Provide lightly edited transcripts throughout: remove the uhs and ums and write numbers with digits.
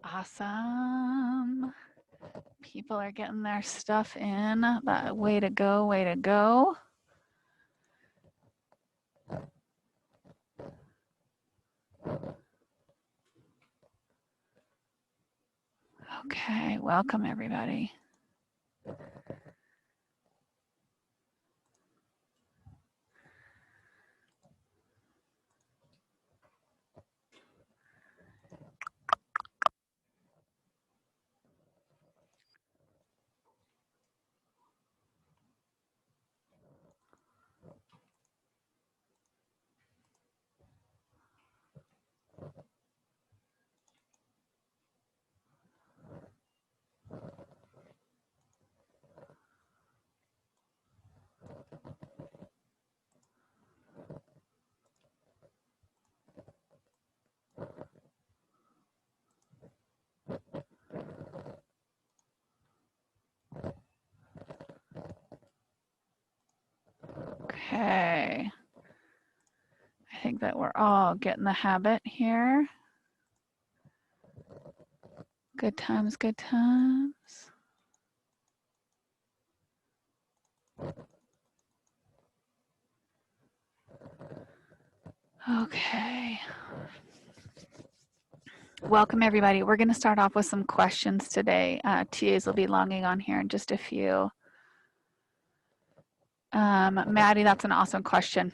Awesome. People are getting their stuff in. Way to go, way to go. Okay, welcome everybody. Okay. I think that we're all getting the habit here. Good times, good times. Okay. Welcome everybody. We're going to start off with some questions today. TAs will be logging on here in just a few. Maddie, that's an awesome question.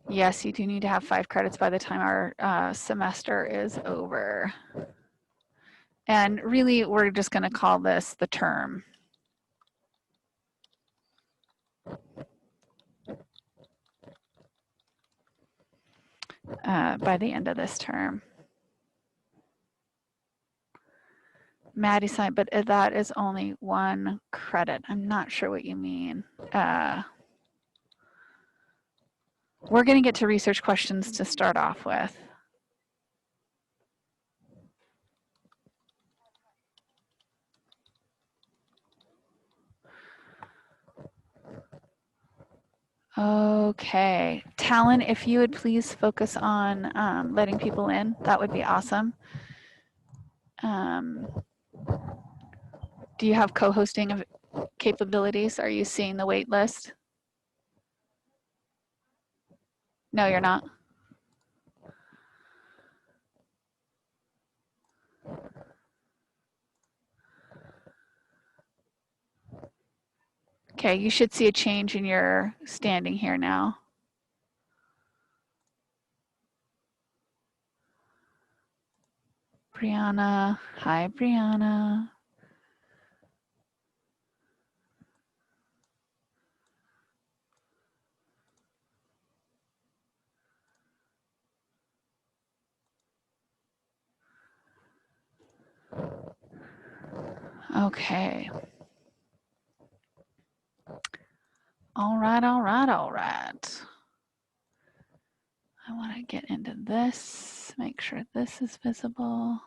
Yes, you do need to have 5 credits by the time our semester is over. And really, we're just going to call this the term. By the end of this term. Maddie signed, but that is only 1 credit. I'm not sure what you mean. We're going to get to research questions to start off with. Okay, Talon, if you would please focus on letting people in, that would be awesome. Do you have co-hosting capabilities? Are you seeing the wait list? No, you're not. Okay, you should see a change in your standing here now. Brianna, hi Brianna. Okay. All right, all right, all right. I want to get into this, make sure this is visible.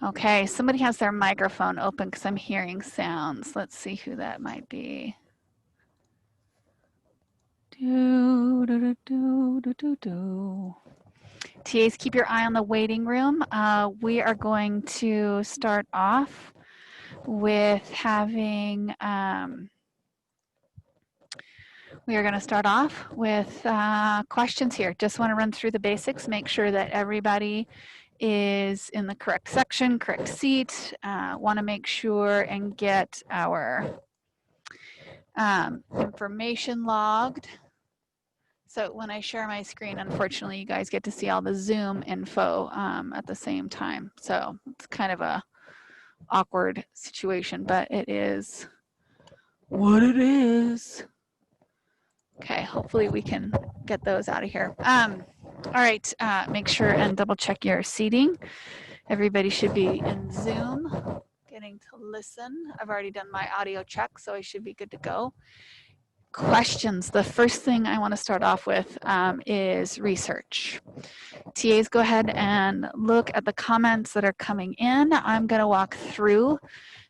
Okay, somebody has their microphone open because I'm hearing sounds. Let's see who that might be. TAs, keep your eye on the waiting room. We are going to start off with having, questions here. Just want to run through the basics, make sure that everybody is in the correct section, correct seat. Want to make sure and get our information logged. So when I share my screen, unfortunately, you guys get to see all the Zoom info at the same time. So it's kind of a awkward situation, but it is what it is. Okay, hopefully we can get those out of here. All right, make sure and double check your seating. Everybody should be in Zoom, getting to listen. I've already done my audio check, so I should be good to go. Questions. The first thing I want to start off with is research. TAs, go ahead and look at the comments that are coming in. I'm going to walk through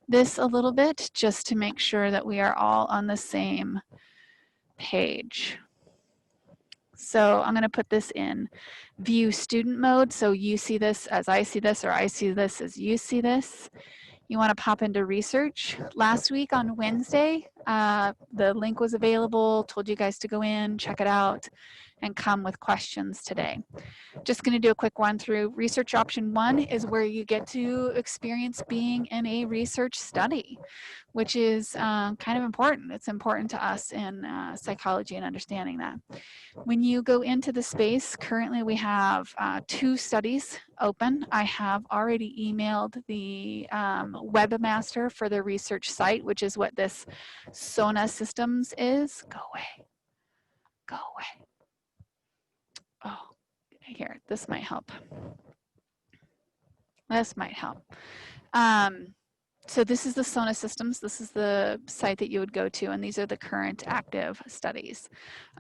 this a little bit just to make sure that we are all on the same page. So I'm going to put this in view student mode. So you see this as I see this, or I see this as you see this. You want to pop into research. Last week on Wednesday, the link was available, told you guys to go in, check it out, and come with questions today. Just going to do a quick run through. Research option 1 is where you get to experience being in a research study, which is kind of important. It's important to us in psychology and understanding that. When you go into the space, currently we have 2 studies open. I have already emailed the webmaster for the research site, which is what this SONA Systems is. Go away. Go away. Oh, here, this might help. This might help. So this is the SONA Systems. This is the site that you would go to, and these are the current active studies.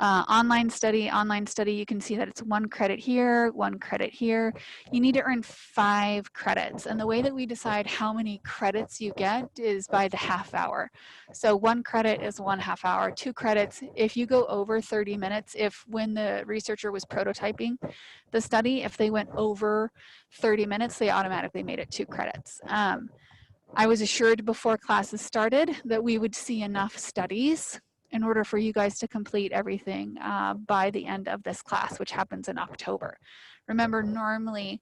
Online study, you can see that it's 1 credit here, 1 credit here. You need to earn 5 credits, and the way that we decide how many credits you get is by the half hour. So 1 credit is 1 half hour, 2 credits. If you go over 30 minutes, when the researcher was prototyping the study, if they went over 30 minutes, they automatically made it 2 credits. I was assured before classes started that we would see enough studies in order for you guys to complete everything by the end of this class, which happens in October. Remember, normally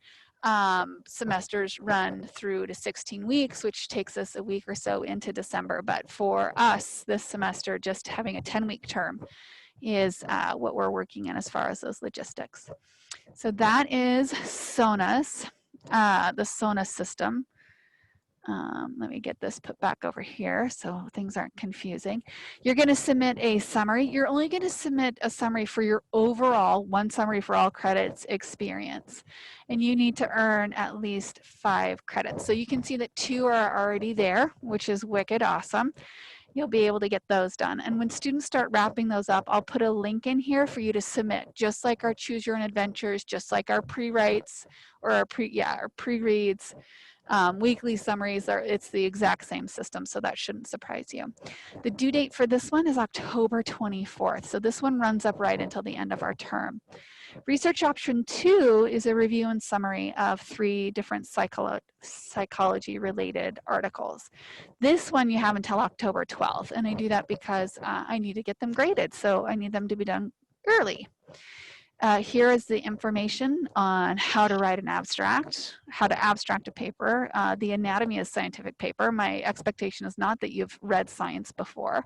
semesters run through to 16 weeks, which takes us a week or so into December. But for us, this semester, just having a 10-week term is what we're working in as far as those logistics. So that is SONA's, the SONA system. Let me get this put back over here so things aren't confusing. You're going to submit a summary. You're only going to submit a summary for your overall 1 summary for all credits experience. And you need to earn at least 5 credits. So you can see that 2 are already there, which is wicked awesome. You'll be able to get those done. And when students start wrapping those up, I'll put a link in here for you to submit, just like our Choose Your Own Adventures, just like our pre-writes or our pre-reads. Weekly summaries, it's the exact same system, so that shouldn't surprise you. The due date for this one is October 24th, so this one runs up right until the end of our term. Research option 2 is a review and summary of 3 different psychology-related articles. This one you have until October 12th, and I do that because I need to get them graded, so I need them to be done early. Here is the information on how to write an abstract, how to abstract a paper. The anatomy is scientific paper. My expectation is not that you've read science before.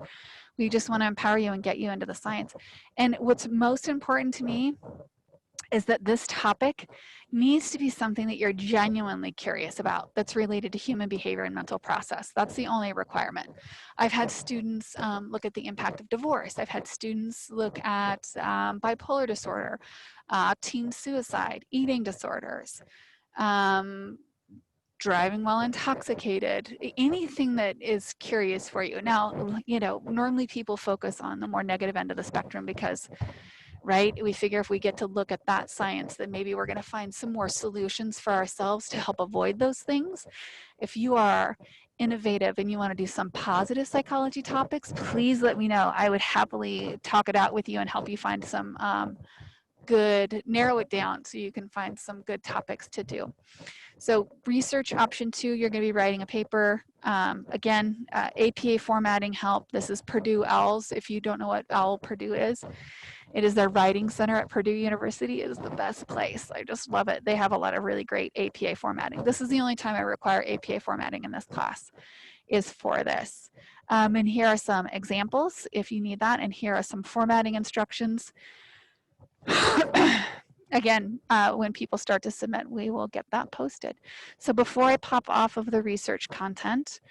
We just want to empower you and get you into the science. And what's most important to me is that this topic needs to be something that you're genuinely curious about that's related to human behavior and mental process. That's the only requirement. I've had students look at the impact of divorce. I've had students look at bipolar disorder, teen suicide, eating disorders, driving while intoxicated, anything that is curious for you. Now, normally people focus on the more negative end of the spectrum because right? We figure if we get to look at that science, then maybe we're going to find some more solutions for ourselves to help avoid those things. If you are innovative and you want to do some positive psychology topics, please let me know. I would happily talk it out with you and help you find some good, narrow it down so you can find some good topics to do. So research option 2, you're going to be writing a paper. Again, APA formatting help. This is Purdue OWLs. If you don't know what OWL Purdue is, it is their writing center at Purdue University. It is the best place. I just love it. They have a lot of really great APA formatting. This is the only time I require APA formatting in this class, is for this. And here are some examples if you need that. And here are some formatting instructions. Again, when people start to submit, we will get that posted. So before I pop off of the research content,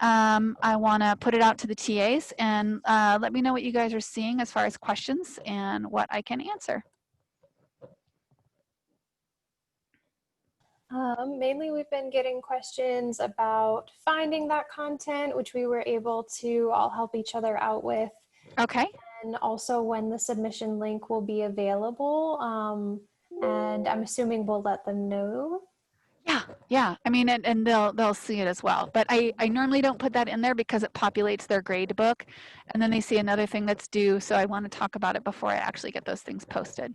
I want to put it out to the TAs and let me know what you guys are seeing as far as questions and what I can answer. Mainly we've been getting questions about finding that content, which we were able to all help each other out with. Okay. And also when the submission link will be available. And I'm assuming we'll let them know. Yeah. I mean, and they'll see it as well. But I normally don't put that in there because it populates their grade book, and then they see another thing that's due. So I want to talk about it before I actually get those things posted.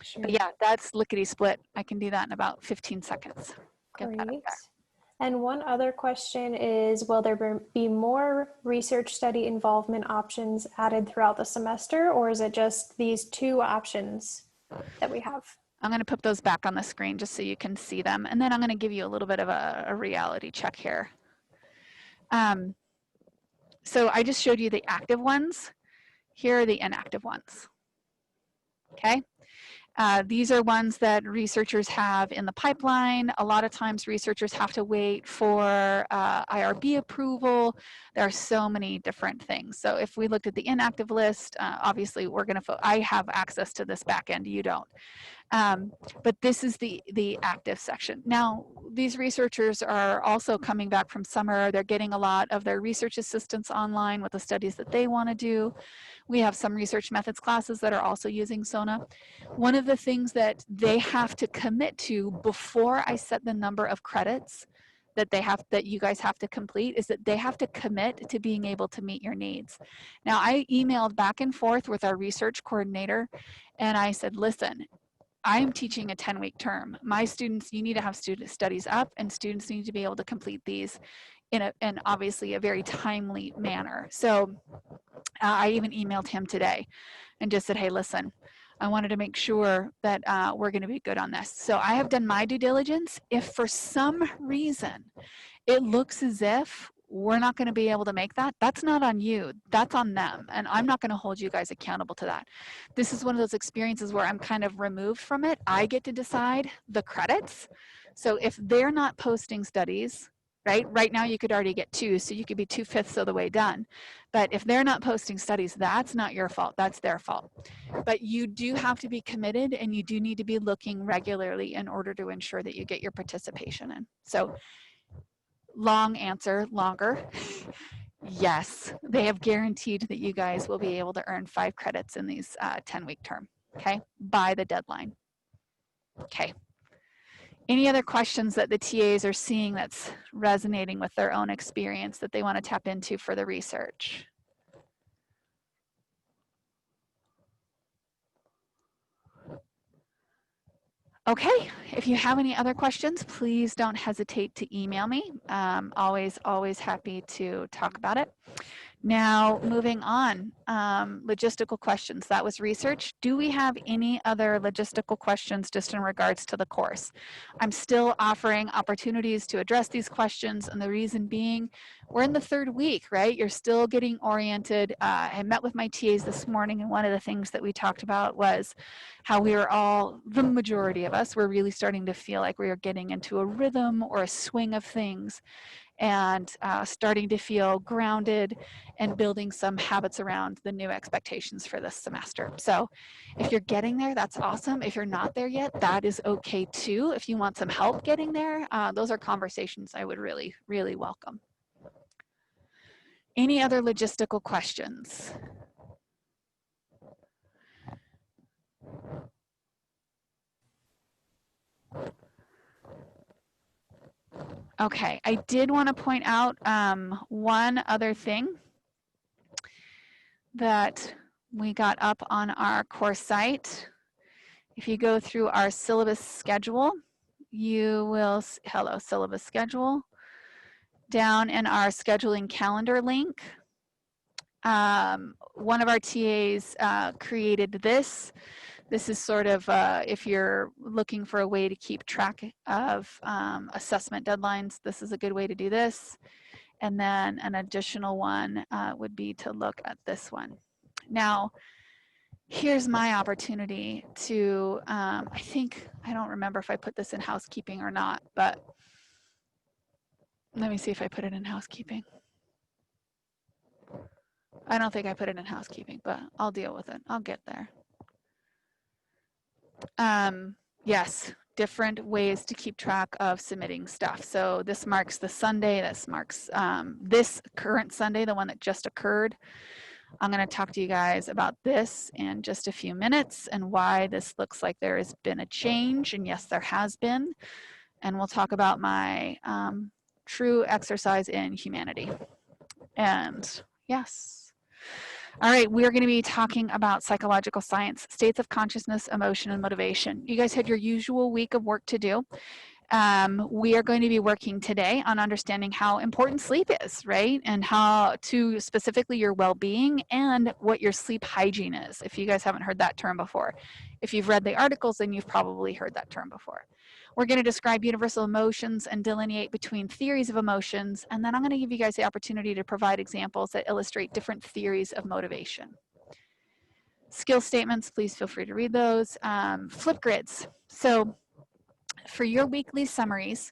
Sure. But yeah, that's lickety split. I can do that in about 15 seconds. Get that up Great. there. And one other question is, will there be more research study involvement options added throughout the semester, or is it just these 2 options that we have? I'm going to put those back on the screen just so you can see them. And then I'm going to give you a little bit of a reality check here. So I just showed you the active ones. Here are the inactive ones. Okay. These are ones that researchers have in the pipeline. A lot of times researchers have to wait for IRB approval. There are so many different things. So if we looked at the inactive list, obviously we're going to, I have access to this back end, you don't. But this is the active section. Now, these researchers are also coming back from summer. They're getting a lot of their research assistants online with the studies that they want to do. We have some research methods classes that are also using SONA. One of the things that they have to commit to before I set the number of credits that you guys have to complete is that they have to commit to being able to meet your needs. Now, I emailed back and forth with our research coordinator and I said, listen, I'm teaching a 10-week term. My students, you need to have student studies up and students need to be able to complete these in obviously a very timely manner. So I even emailed him today and just said, hey, listen, I wanted to make sure that we're going to be good on this. So I have done my due diligence. If for some reason it looks as if we're not going to be able to make that, that's not on you, that's on them. And I'm not going to hold you guys accountable to that. This is one of those experiences where I'm kind of removed from it. I get to decide the credits. So if they're not posting studies, right now you could already get 2, so you could be 2/5 of the way done. But if they're not posting studies, that's not your fault, that's their fault. But you do have to be committed and you do need to be looking regularly in order to ensure that you get your participation in. So long answer, longer. Yes, they have guaranteed that you guys will be able to earn 5 credits in these 10-week term, okay, by the deadline. Okay. Any other questions that the TAs are seeing that's resonating with their own experience that they want to tap into for the research? Okay, if you have any other questions, please don't hesitate to email me. Always happy to talk about it. Now, moving on, logistical questions. That was research. Do we have any other logistical questions just in regards to the course? I'm still offering opportunities to address these questions, and the reason being, we're in the 3rd week, right? You're still getting oriented. I met with my TAs this morning, and one of the things that we talked about was how we were all, the majority of us, were really starting to feel like we were getting into a rhythm or a swing of things and starting to feel grounded and building some habits around the new expectations for this semester. So if you're getting there, that's awesome. If you're not there yet, that is okay too. If you want some help getting there, those are conversations I would really, really welcome. Any other logistical questions? Okay, I did want to point out one other thing that we got up on our course site. If you go through our syllabus schedule, you will, hello, syllabus schedule, down in our scheduling calendar link. One of our TAs created this. This is sort of, if you're looking for a way to keep track of assessment deadlines, this is a good way to do this. And then an additional one would be to look at this one. Now, here's my opportunity to, I don't remember if I put this in housekeeping or not, but let me see if I put it in housekeeping. I don't think I put it in housekeeping, but I'll deal with it. I'll get there. Yes, different ways to keep track of submitting stuff. So this marks the Sunday, this marks this current Sunday, the one that just occurred. I'm going to talk to you guys about this in just a few minutes and why this looks like there has been a change. And yes, there has been. And we'll talk about my true exercise in humanity. And yes. All right, we're going to be talking about psychological science, states of consciousness, emotion, and motivation. You guys had your usual week of work to do. We are going to be working today on understanding how important sleep is, right? And how to specifically your well-being and what your sleep hygiene is, if you guys haven't heard that term before. If you've read the articles, then you've probably heard that term before. We're going to describe universal emotions and delineate between theories of emotions, and then I'm going to give you guys the opportunity to provide examples that illustrate different theories of motivation. Skill statements, please feel free to read those. Flip grids. So for your weekly summaries,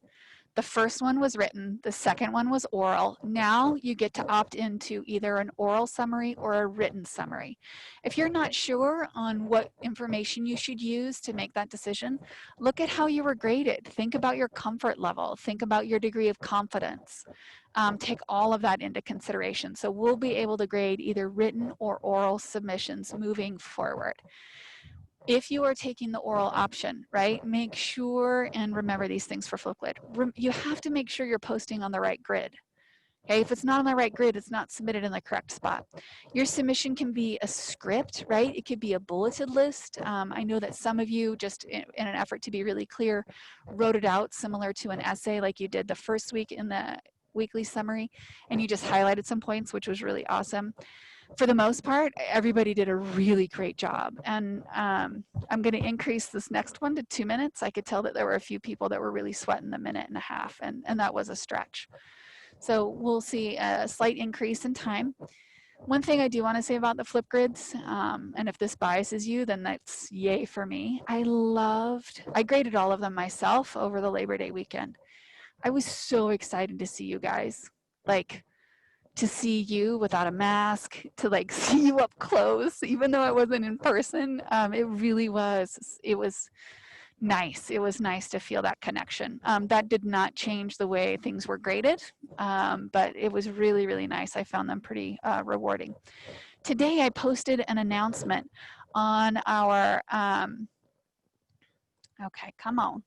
the first one was written, the second one was oral. Now you get to opt into either an oral summary or a written summary. If you're not sure on what information you should use to make that decision, look at how you were graded. Think about your comfort level. Think about your degree of confidence. Take all of that into consideration. So we'll be able to grade either written or oral submissions moving forward. If you are taking the oral option, right, make sure and remember these things for Flipgrid. You have to make sure you're posting on the right grid. Okay, if it's not on the right grid, it's not submitted in the correct spot. Your submission can be a script, right? It could be a bulleted list. I know that some of you, just in an effort to be really clear, wrote it out similar to an essay like you did the first week in the weekly summary, and you just highlighted some points, which was really awesome. For the most part, everybody did a really great job. And I'm going to increase this next one to 2 minutes. I could tell that there were a few people that were really sweating the minute and a half, and that was a stretch. So we'll see a slight increase in time. One thing I do want to say about the flip grids, and if this biases you, then that's yay for me. I graded all of them myself over the Labor Day weekend. I was so excited to see you guys. Like, to see you without a mask, to like see you up close, even though I wasn't in person. It really was, it was nice. It was nice to feel that connection. That did not change the way things were graded, but it was really, really nice. I found them pretty rewarding. Today I posted an announcement on our, okay, come on.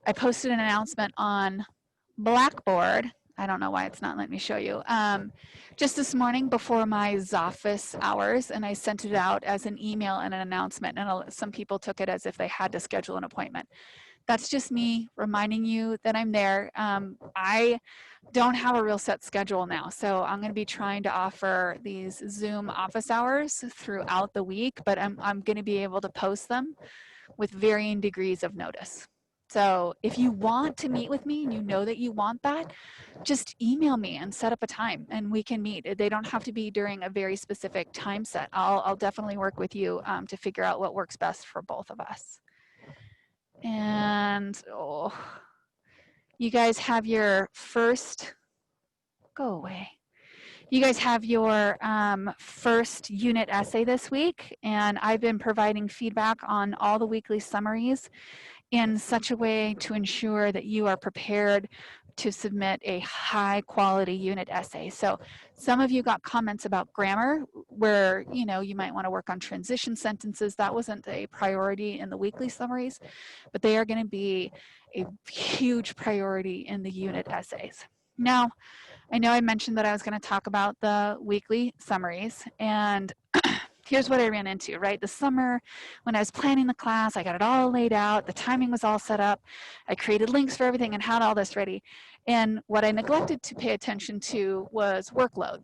I posted an announcement on Blackboard. I don't know why it's not letting me show you. Just this morning before my office hours, and I sent it out as an email and an announcement, and some people took it as if they had to schedule an appointment. That's just me reminding you that I'm there. I don't have a real set schedule now, so I'm going to be trying to offer these Zoom office hours throughout the week, but I'm going to be able to post them with varying degrees of notice. So if you want to meet with me and you know that you want that, just email me and set up a time and we can meet. They don't have to be during a very specific time set. I'll definitely work with you to figure out what works best for both of us. And you guys have your first, go away. You guys have your first unit essay this week, and I've been providing feedback on all the weekly summaries in such a way to ensure that you are prepared to submit a high quality unit essay. So some of you got comments about grammar where, you know, you might want to work on transition sentences. That wasn't a priority in the weekly summaries, but they are going to be a huge priority in the unit essays. Now, I know I mentioned that I was going to talk about the weekly summaries, and here's what I ran into, right? The summer, when I was planning the class, I got it all laid out. The timing was all set up. I created links for everything and had all this ready. And what I neglected to pay attention to was workload.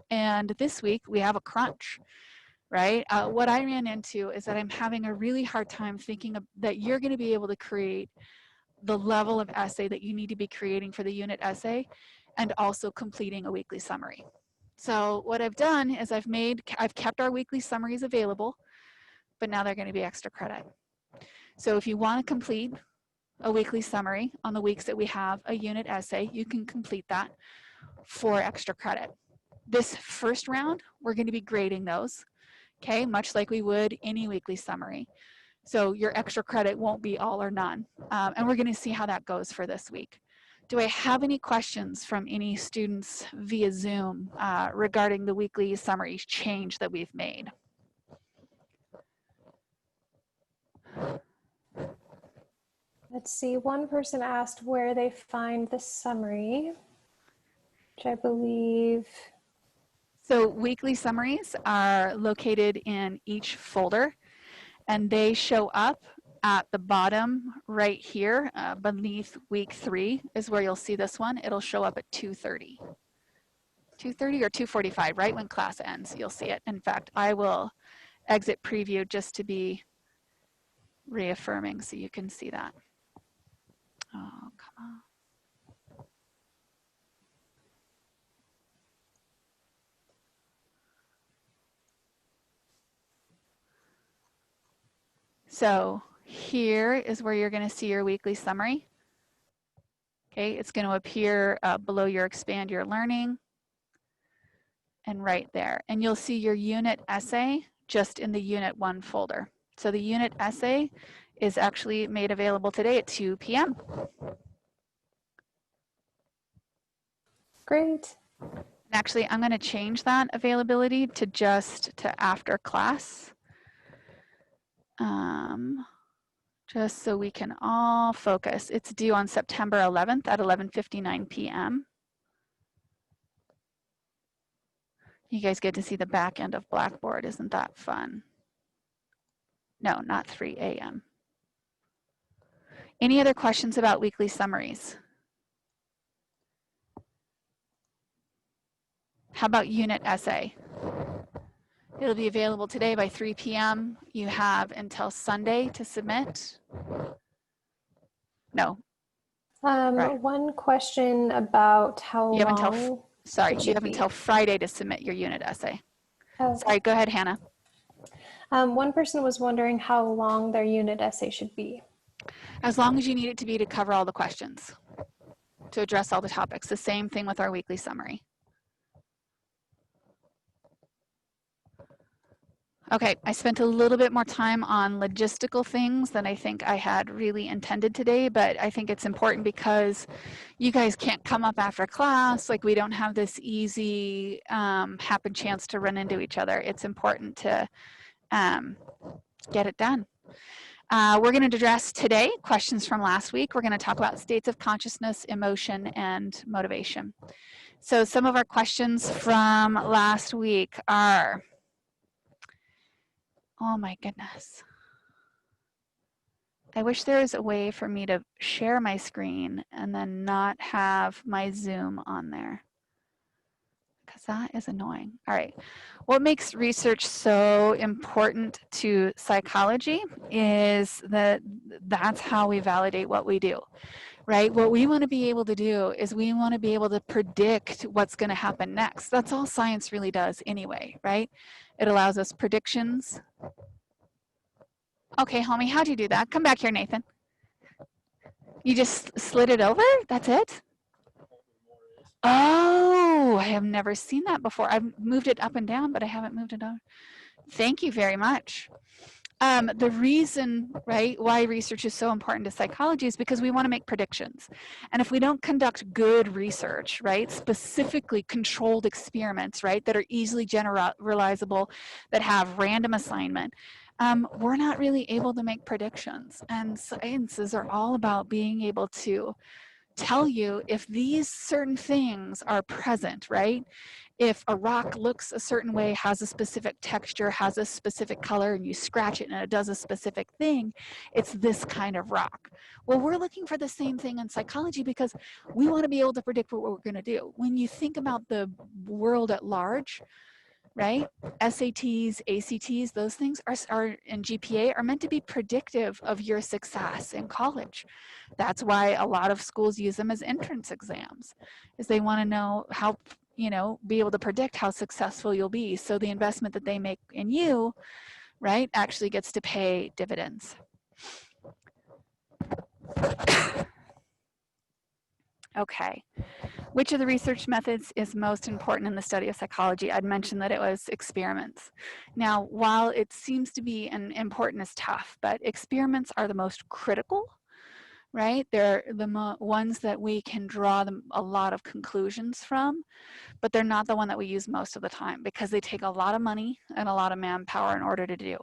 And this week we have a crunch, right? What I ran into is that I'm having a really hard time thinking that you're going to be able to create the level of essay that you need to be creating for the unit essay and also completing a weekly summary. So what I've done is I've kept our weekly summaries available, but now they're going to be extra credit. So if you want to complete a weekly summary on the weeks that we have a unit essay, you can complete that for extra credit. This first round, we're going to be grading those, okay, much like we would any weekly summary. So your extra credit won't be all or none. And we're going to see how that goes for this week. Do I have any questions from any students via Zoom regarding the weekly summary change that we've made? Let's see, one person asked where they find the summary, which I believe. So weekly summaries are located in each folder, and they show up at the bottom right here beneath week 3 is where you'll see this one. It'll show up at 2:30. 2:30 or 2:45, right when class ends, you'll see it. In fact, I will exit preview just to be reaffirming so you can see that. Oh, come on. So here is where you're going to see your weekly summary. Okay, it's going to appear below your expand your learning and right there. And you'll see your unit essay just in the unit 1 folder. So the unit essay is actually made available today at 2 p.m. Great. Actually, I'm going to change that availability to just to after class. Just so we can all focus. It's due on September 11th at 11:59 p.m. You guys get to see the back end of Blackboard. Isn't that fun? No, not 3 a.m. Any other questions about weekly summaries? How about unit essay? It'll be available today by 3 p.m. You have until Sunday to submit. No. Right. One question about how You have long. you have until Friday to submit your unit essay. Oh. Sorry, go ahead, Hannah. One person was wondering how long their unit essay should be. As long as you need it to be to cover all the questions, to address all the topics. The same thing with our weekly summary. Okay, I spent a little bit more time on logistical things than I think I had really intended today, but I think it's important because you guys can't come up after class. Like, we don't have this easy happen chance to run into each other. It's important to get it done. We're going to address today questions from last week. We're going to talk about states of consciousness, emotion, and motivation. So some of our questions from last week are, oh my goodness. I wish there was a way for me to share my screen and then not have my Zoom on there, because that is annoying. All right. What makes research so important to psychology is that that's how we validate what we do, right? What we want to be able to do is we want to be able to predict what's going to happen next. That's all science really does anyway, right? It allows us predictions. Okay, homie, how'd you do that? Come back here, Nathan. You just slid it over? That's it? Oh, I have never seen that before. I've moved it up and down, but I haven't moved it over. Thank you very much. The reason, right, why research is so important to psychology is because we want to make predictions. And if we don't conduct good research, right, specifically controlled experiments, right, that are easily generalizable, that have random assignment, we're not really able to make predictions. And sciences are all about being able to tell you if these certain things are present, right? If a rock looks a certain way, has a specific texture, has a specific color, and you scratch it and it does a specific thing, it's this kind of rock. Well, we're looking for the same thing in psychology because we want to be able to predict what we're going to do. When you think about the world at large, right? SATs, ACTs, those things are and GPA are meant to be predictive of your success in college. That's why a lot of schools use them as entrance exams, is they want to know how, be able to predict how successful you'll be. So the investment that they make in you, right, actually gets to pay dividends. Okay. Which of the research methods is most important in the study of psychology? I'd mentioned that it was experiments. Now, while it seems to be important is tough, but experiments are the most critical, right? They're the ones that we can draw a lot of conclusions from, but they're not the one that we use most of the time because they take a lot of money and a lot of manpower in order to do.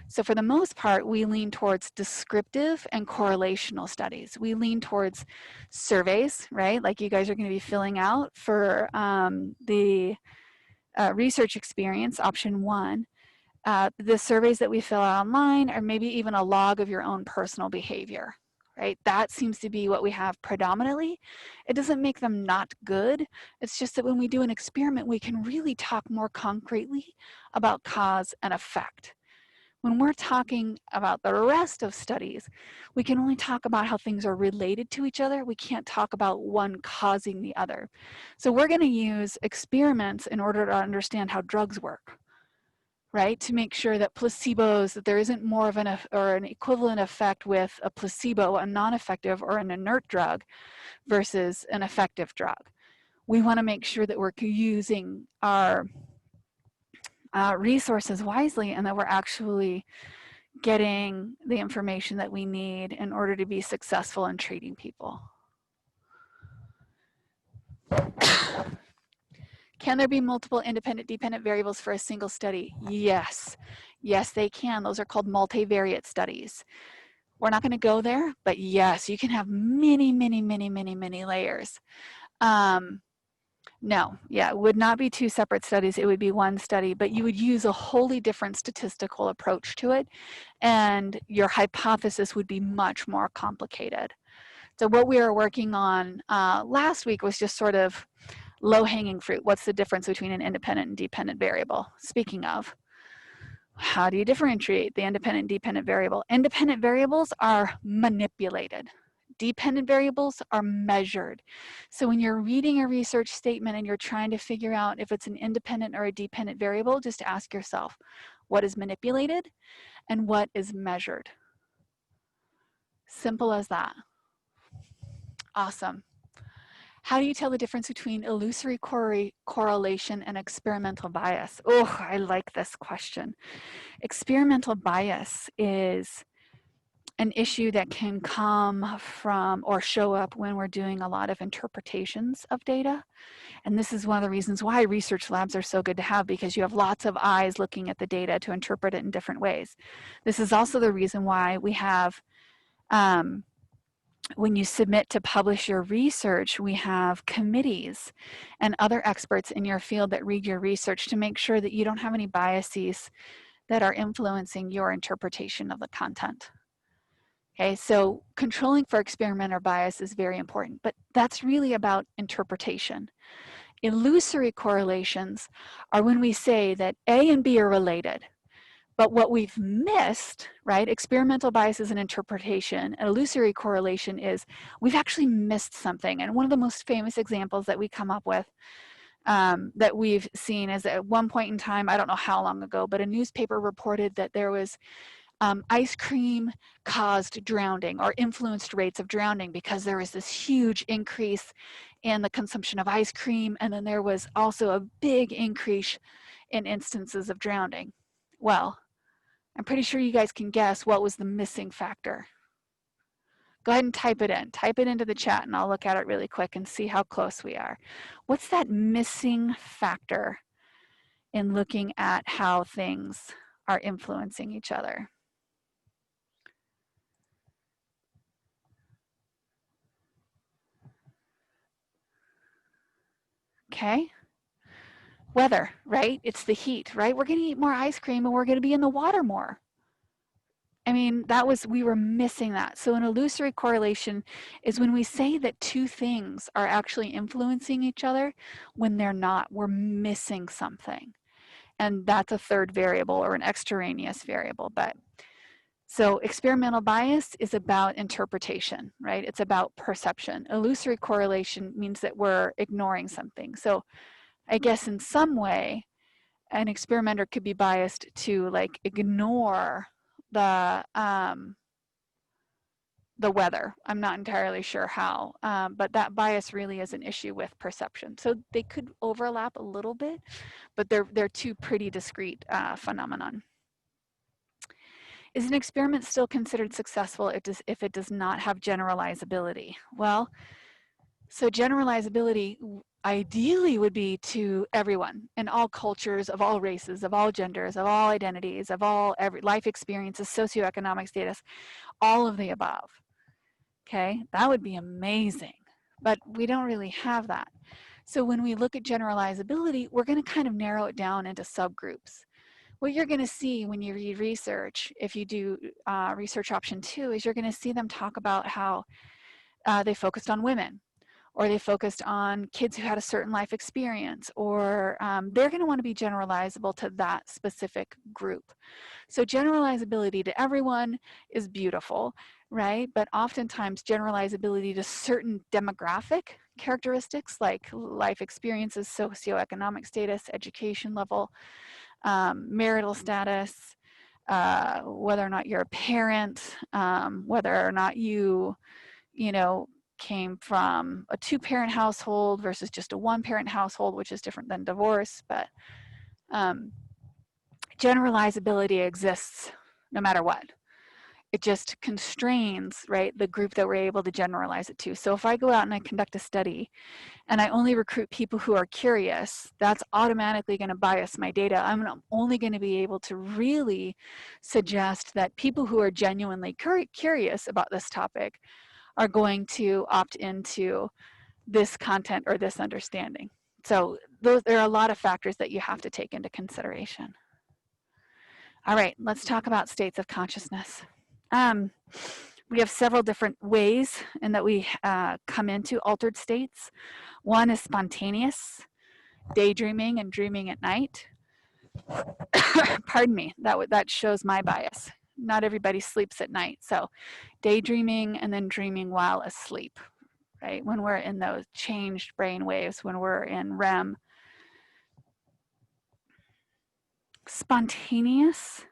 So for the most part, we lean towards descriptive and correlational studies. We lean towards surveys, right? Like you guys are going to be filling out for the research experience, option 1. The surveys that we fill out online, or maybe even a log of your own personal behavior, right? That seems to be what we have predominantly. It doesn't make them not good. It's just that when we do an experiment, we can really talk more concretely about cause and effect. When we're talking about the rest of studies, we can only talk about how things are related to each other. We can't talk about one causing the other. So we're going to use experiments in order to understand how drugs work, right? To make sure that placebos, that there isn't more of an equivalent effect with a placebo, a non-effective or an inert drug versus an effective drug. We want to make sure that we're using our resources wisely and that we're actually getting the information that we need in order to be successful in treating people. Can there be multiple independent, dependent variables for a single study? Yes. Yes, they can. Those are called multivariate studies. We're not going to go there, but yes, you can have many, many, many, many, many layers. No, yeah, it would not be 2 separate studies. It would be 1 study, but you would use a wholly different statistical approach to it, and your hypothesis would be much more complicated. So what we were working on last week was just sort of low-hanging fruit. What's the difference between an independent and dependent variable? Speaking of, how do you differentiate the independent and dependent variable? Independent variables are manipulated. Dependent variables are measured. So when you're reading a research statement and you're trying to figure out if it's an independent or a dependent variable, just ask yourself, what is manipulated and what is measured? Simple as that. Awesome. How do you tell the difference between illusory correlation and experimental bias? Oh, I like this question. Experimental bias is an issue that can come from or show up when we're doing a lot of interpretations of data. And this is one of the reasons why research labs are so good to have, because you have lots of eyes looking at the data to interpret it in different ways. This is also the reason why we have, when you submit to publish your research, we have committees and other experts in your field that read your research to make sure that you don't have any biases that are influencing your interpretation of the content. Okay, so controlling for experimenter bias is very important, but that's really about interpretation. Illusory correlations are when we say that A and B are related, but what we've missed, right? Experimental bias is an interpretation. An illusory correlation is we've actually missed something. And one of the most famous examples that we come up with that we've seen is at one point in time, I don't know how long ago, but a newspaper reported that there was ice cream caused drowning or influenced rates of drowning because there was this huge increase in the consumption of ice cream, and then there was also a big increase in instances of drowning. Well, I'm pretty sure you guys can guess what was the missing factor. Go ahead and type it in. Type it into the chat and I'll look at it really quick and see how close we are. What's that missing factor in looking at how things are influencing each other? Okay. Weather, right? It's the heat, right? We're going to eat more ice cream and we're going to be in the water more. I mean, we were missing that. So an illusory correlation is when we say that two things are actually influencing each other when they're not. We're missing something. And that's a third variable or an extraneous variable. But so experimental bias is about interpretation, right? It's about perception. Illusory correlation means that we're ignoring something. So I guess in some way, an experimenter could be biased to like ignore the weather. I'm not entirely sure how, but that bias really is an issue with perception. So they could overlap a little bit, but they're two pretty discrete phenomenon. Is an experiment still considered successful if it does not have generalizability? Well, so generalizability ideally would be to everyone in all cultures, of all races, of all genders, of all identities, of all life experiences, socioeconomic status, all of the above. Okay, that would be amazing, but we don't really have that. So when we look at generalizability, we're going to kind of narrow it down into subgroups. What you're going to see when you read research, if you do research option 2, is you're going to see them talk about how they focused on women, or they focused on kids who had a certain life experience, or they're going to want to be generalizable to that specific group. So generalizability to everyone is beautiful, right? But oftentimes generalizability to certain demographic characteristics like life experiences, socioeconomic status, education level, marital status, whether or not you're a parent, whether or not you came from a 2-parent household versus just a 1-parent household, which is different than divorce, but generalizability exists no matter what. It just constrains, right, the group that we're able to generalize it to. So if I go out and I conduct a study and I only recruit people who are curious, that's automatically going to bias my data. I'm only going to be able to really suggest that people who are genuinely curious about this topic are going to opt into this content or this understanding. So there are a lot of factors that you have to take into consideration. All right, let's talk about states of consciousness. We have several different ways in that we come into altered states. One is spontaneous, daydreaming and dreaming at night. Pardon me, that shows my bias. Not everybody sleeps at night, so daydreaming and then dreaming while asleep, right? When we're in those changed brain waves, when we're in REM. Spontaneous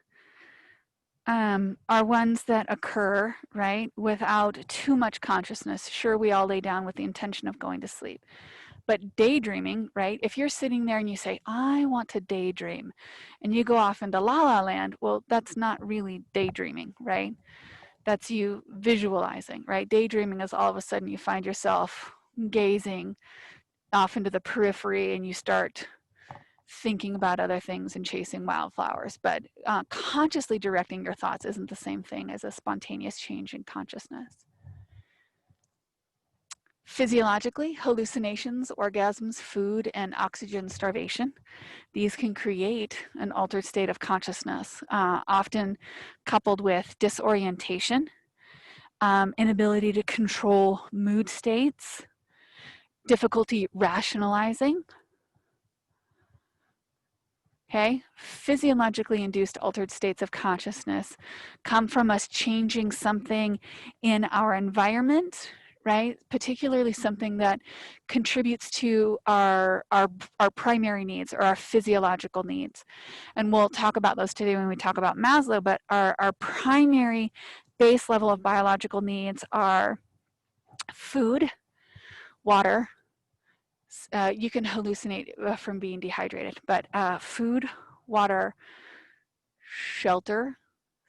are ones that occur, right, without too much consciousness. Sure, we all lay down with the intention of going to sleep. But daydreaming, right, if you're sitting there and you say, I want to daydream, and you go off into la la land, well, that's not really daydreaming, right? That's you visualizing, right? Daydreaming is all of a sudden you find yourself gazing off into the periphery and you start thinking about other things and chasing wildflowers. But consciously directing your thoughts isn't the same thing as a spontaneous change in consciousness. Physiologically, hallucinations, orgasms, food, and oxygen starvation. These can create an altered state of consciousness, often coupled with disorientation, inability to control mood states, difficulty rationalizing. Okay, physiologically induced altered states of consciousness come from us changing something in our environment, right? Particularly something that contributes to our primary needs or our physiological needs. And we'll talk about those today when we talk about Maslow, but our primary base level of biological needs are food, water. You can hallucinate from being dehydrated, but food, water, shelter,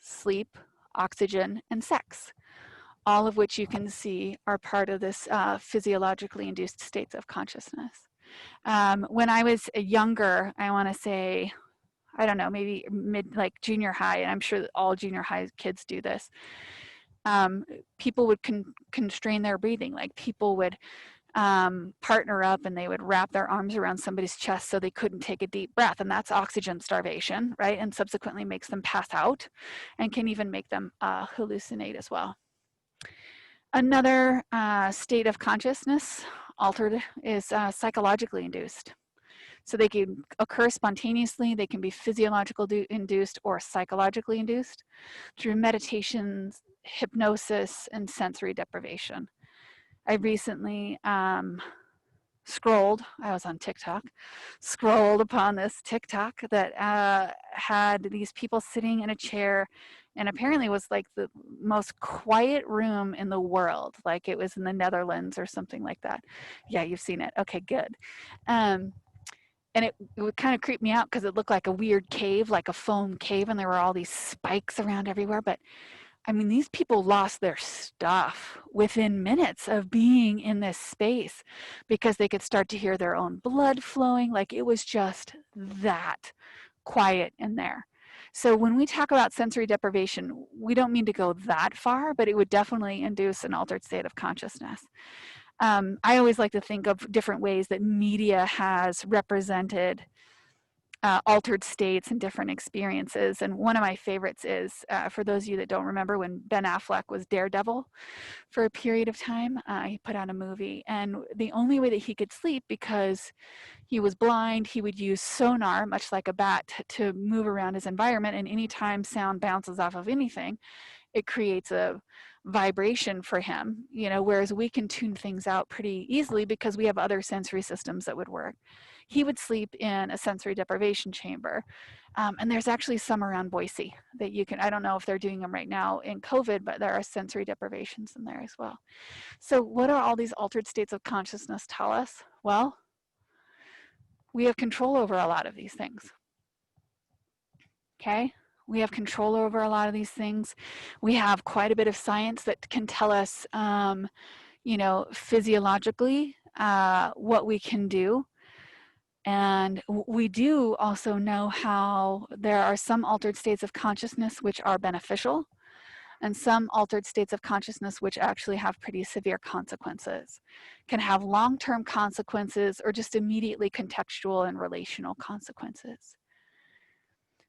sleep, oxygen, and sex, all of which you can see are part of this physiologically induced states of consciousness. When I was younger, I want to say, I don't know, maybe like junior high, and I'm sure that all junior high kids do this. People would constrain their breathing. Like people would partner up and they would wrap their arms around somebody's chest so they couldn't take a deep breath. And that's oxygen starvation, right? And subsequently makes them pass out and can even make them hallucinate as well. Another state of consciousness altered is psychologically induced. So they can occur spontaneously, they can be physiologically induced or psychologically induced through meditation, hypnosis, and sensory deprivation. I recently scrolled, I was on TikTok, scrolled upon this TikTok that had these people sitting in a chair, and apparently was like the most quiet room in the world, like it was in the Netherlands or something like that. Yeah, you've seen it. Okay, good. And it would kind of creep me out because it looked like a weird cave, like a foam cave, and there were all these spikes around everywhere. But I mean, these people lost their stuff within minutes of being in this space because they could start to hear their own blood flowing. Like it was just that quiet in there. So when we talk about sensory deprivation, we don't mean to go that far, but it would definitely induce an altered state of consciousness. I always like to think of different ways that media has represented altered states and different experiences. And one of my favorites is, for those of you that don't remember, when Ben Affleck was Daredevil for a period of time, he put out a movie. And the only way that he could sleep, because he was blind, he would use sonar, much like a bat, to move around his environment. And anytime sound bounces off of anything, it creates a vibration for him, you know, whereas we can tune things out pretty easily because we have other sensory systems that would work. He would sleep in a sensory deprivation chamber. And there's actually some around Boise that you can, I don't know if they're doing them right now in COVID, but there are sensory deprivations in there as well. So what are all these altered states of consciousness tell us? Well, we have control over a lot of these things. Okay? We have control over a lot of these things. We have quite a bit of science that can tell us, you know, physiologically what we can do. And we do also know how there are some altered states of consciousness which are beneficial, and some altered states of consciousness which actually have pretty severe consequences, can have long-term consequences or just immediately contextual and relational consequences.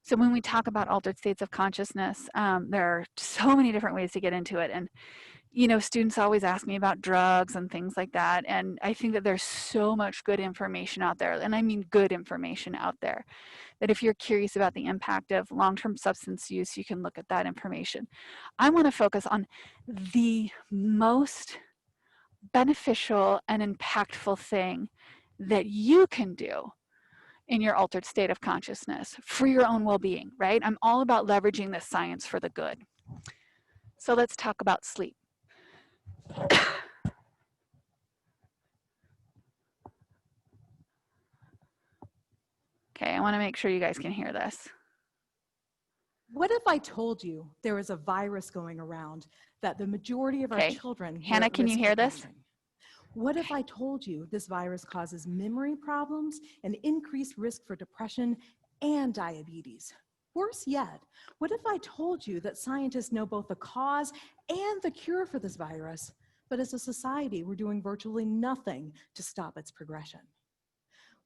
So when we talk about altered states of consciousness, there are so many different ways to get into it. And, you know, students always ask me about drugs and things like that. And I think that there's so much good information out there, and I mean good information out there, that if you're curious about the impact of long-term substance use, you can look at that information. I want to focus on the most beneficial and impactful thing that you can do in your altered state of consciousness for your own well-being, right? I'm all about leveraging this science for the good. So let's talk about sleep. Okay, I want to make sure you guys can hear this. What if I told you there was a virus going around that the majority of our children... Hannah, can you hear this? What if I told you this virus causes memory problems and increased risk for depression and diabetes? Worse yet, what if I told you that scientists know both the cause and the cure for this virus, but as a society, we're doing virtually nothing to stop its progression?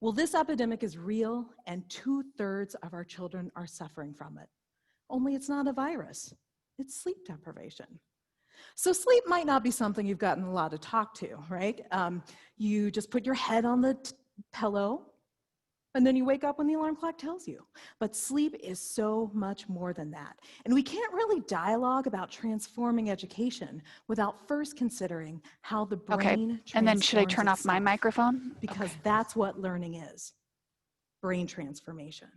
Well, this epidemic is real, and 2/3 of our children are suffering from it. Only it's not a virus, it's sleep deprivation. So sleep might not be something you've gotten a lot to talk to, right? You just put your head on the pillow, and then you wake up when the alarm clock tells you. But sleep is so much more than that. And we can't really dialogue about transforming education without first considering how the brain transforms. And then should I turn off my microphone? Because that's what learning is, brain transformation.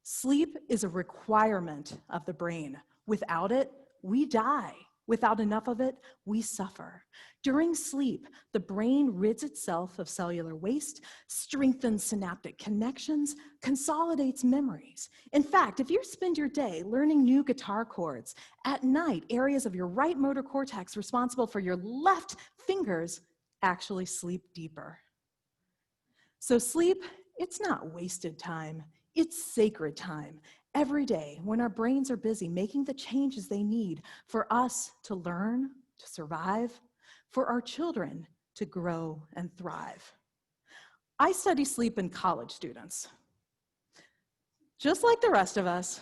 Sleep is a requirement of the brain. Without it, we die. Without enough of it, we suffer. During sleep, the brain rids itself of cellular waste, strengthens synaptic connections, consolidates memories. In fact, if you spend your day learning new guitar chords, at night, areas of your right motor cortex responsible for your left fingers actually sleep deeper. So sleep, it's not wasted time, it's sacred time. Every day, when our brains are busy making the changes they need for us to learn, to survive, for our children to grow and thrive. I study sleep in college students. Just like the rest of us,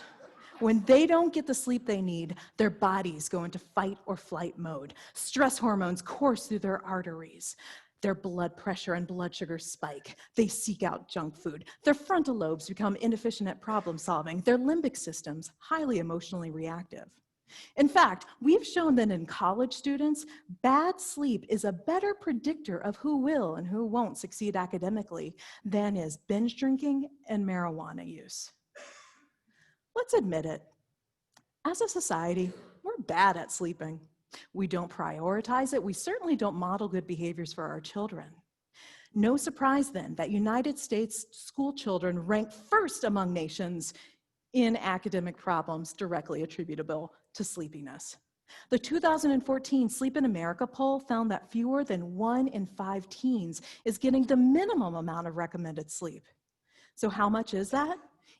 when they don't get the sleep they need, their bodies go into fight or flight mode. Stress hormones course through their arteries. Their blood pressure and blood sugar spike. They seek out junk food. Their frontal lobes become inefficient at problem solving. Their limbic systems highly emotionally reactive. In fact, we've shown that in college students, bad sleep is a better predictor of who will and who won't succeed academically than is binge drinking and marijuana use. Let's admit it. As a society, we're bad at sleeping. We don't prioritize it. We certainly don't model good behaviors for our children. No surprise then that United States school children rank first among nations in academic problems directly attributable to sleepiness. The 2014 Sleep in America poll found that fewer than 1 in 5 teens is getting the minimum amount of recommended sleep. So how much is that?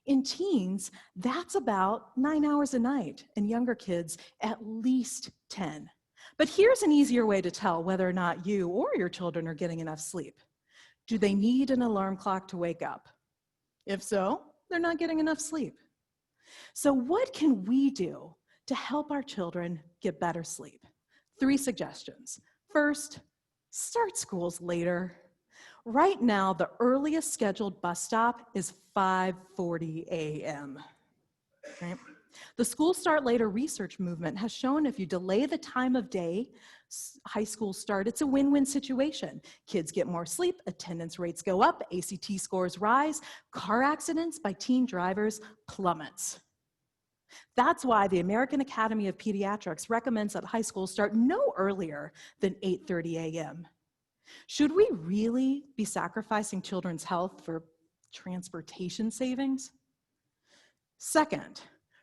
In teens, that's about 9 hours a night, and younger kids, at least 10. But here's an easier way to tell whether or not you or your children are getting enough sleep. Do they need an alarm clock to wake up? If so, they're not getting enough sleep. So what can we do to help our children get better sleep? 3 suggestions. First, start schools later. Right now, the earliest scheduled bus stop is 5:40 a.m. Right? The School Start Later research movement has shown if you delay the time of day high school start, it's a win-win situation. Kids get more sleep, attendance rates go up, ACT scores rise, car accidents by teen drivers plummets. That's why the American Academy of Pediatrics recommends that high schools start no earlier than 8:30 a.m. Should we really be sacrificing children's health for transportation savings? Second,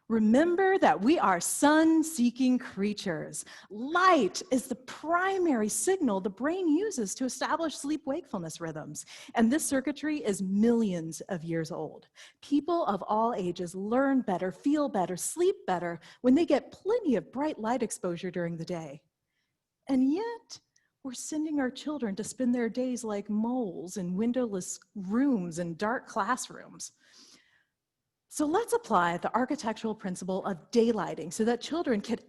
remember that we are sun-seeking creatures. Light is the primary signal the brain uses to establish sleep-wakefulness rhythms, and this circuitry is millions of years old. People of all ages learn better, feel better, sleep better when they get plenty of bright light exposure during the day. And yet, we're sending our children to spend their days like moles in windowless rooms and dark classrooms. So let's apply the architectural principle of daylighting so that children can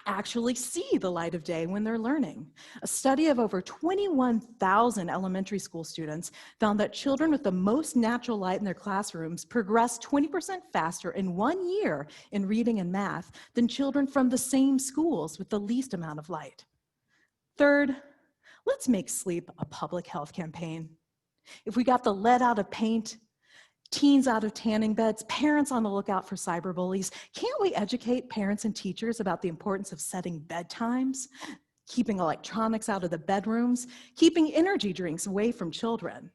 actually see the light of day when they're learning. A study of over 21,000 elementary school students found that children with the most natural light in their classrooms progressed 20% faster in 1 year in reading and math than children from the same schools with the least amount of light. Third, let's make sleep a public health campaign. If we got the lead out of paint, teens out of tanning beds, parents on the lookout for cyberbullies, can't we educate parents and teachers about the importance of setting bedtimes, keeping electronics out of the bedrooms, keeping energy drinks away from children?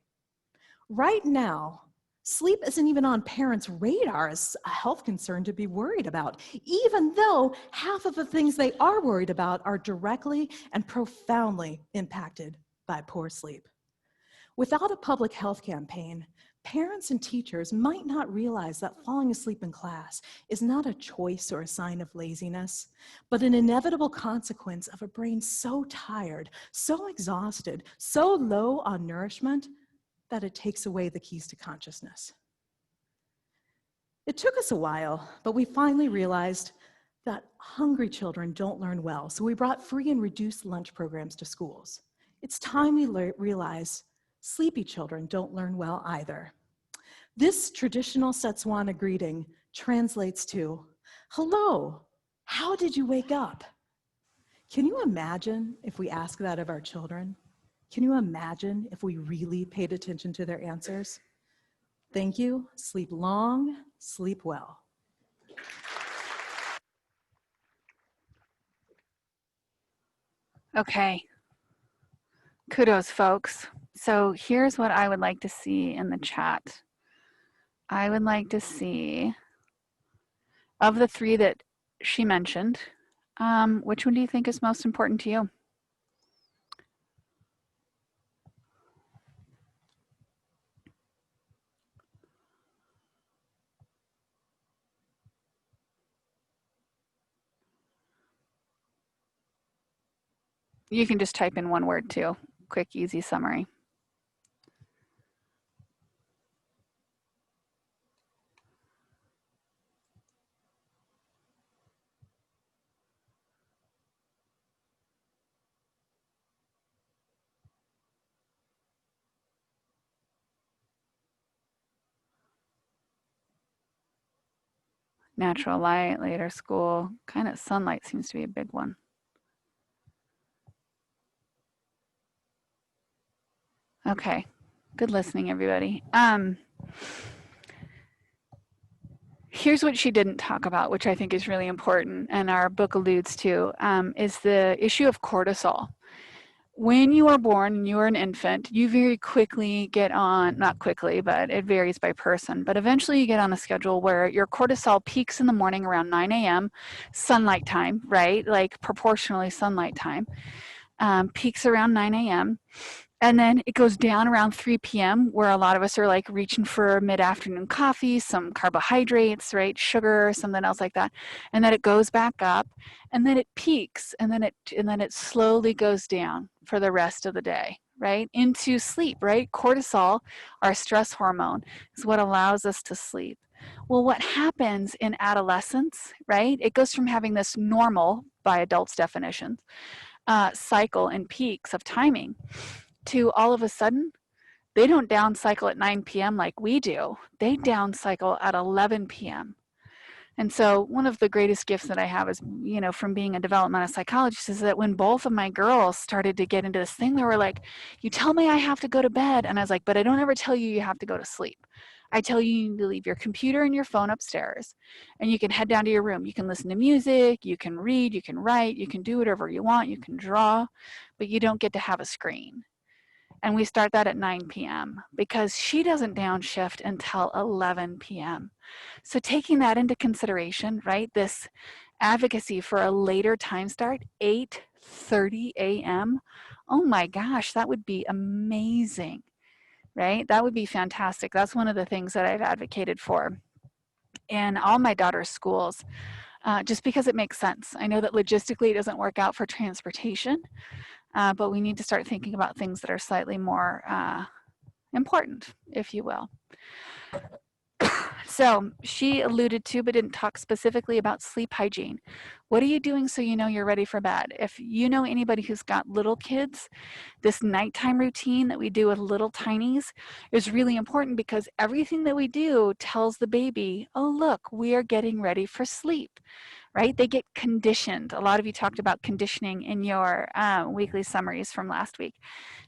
Right now, sleep isn't even on parents' radar as a health concern to be worried about, even though half of the things they are worried about are directly and profoundly impacted by poor sleep. Without a public health campaign, parents and teachers might not realize that falling asleep in class is not a choice or a sign of laziness, but an inevitable consequence of a brain so tired, so exhausted, so low on nourishment that it takes away the keys to consciousness. It took us a while, but we finally realized that hungry children don't learn well, so we brought free and reduced lunch programs to schools. It's time we realize sleepy children don't learn well either. This traditional Setswana greeting translates to, "Hello, how did you wake up?" Can you imagine if we ask that of our children? Can you imagine if we really paid attention to their answers? Thank you. Sleep long, sleep well. Okay. Kudos, folks. So here's what I would like to see in the chat. I would like to see, of the three that she mentioned, which one do you think is most important to you? You can just type in one word too. Quick, easy summary. Natural light, later school, kind of sunlight seems to be a big one. Okay, good listening, everybody. Here's what she didn't talk about, which I think is really important, and our book alludes to, is the issue of cortisol. When you are born and you are an infant, you very quickly get on, not quickly, but it varies by person, but eventually you get on a schedule where your cortisol peaks in the morning around 9 a.m., sunlight time, right? Like proportionally sunlight time, peaks around 9 a.m. And then it goes down around 3 p.m. where a lot of us are like reaching for mid-afternoon coffee, some carbohydrates, right? Sugar, something else like that. And then it goes back up and then it peaks and then it slowly goes down for the rest of the day, right? Into sleep, right? Cortisol, our stress hormone, is what allows us to sleep. Well, what happens in adolescence, right? It goes from having this normal, by adults' definitions, cycle and peaks of timing to all of a sudden, they don't down cycle at 9 p.m. like we do. They down cycle at 11 p.m. And so one of the greatest gifts that I have is, you know, from being a developmental psychologist is that when both of my girls started to get into this thing, they were like, you tell me I have to go to bed. And I was like, but I don't ever tell you you have to go to sleep. I tell you you need to leave your computer and your phone upstairs and you can head down to your room. You can listen to music, you can read, you can write, you can do whatever you want, you can draw, but you don't get to have a screen. And we start that at 9 p.m. because she doesn't downshift until 11 p.m. So taking that into consideration, right, this advocacy for a later time start, 8:30 a.m., oh my gosh, that would be amazing, right? That would be fantastic. That's one of the things that I've advocated for in all my daughter's schools, just because it makes sense. I know that logistically it doesn't work out for transportation, but we need to start thinking about things that are slightly more important, if you will. So she alluded to, but didn't talk specifically about sleep hygiene. What are you doing so you know you're ready for bed? If you know anybody who's got little kids, this nighttime routine that we do with little tinies is really important because everything that we do tells the baby, oh, look, we are getting ready for sleep. Right? They get conditioned. A lot of you talked about conditioning in your weekly summaries from last week.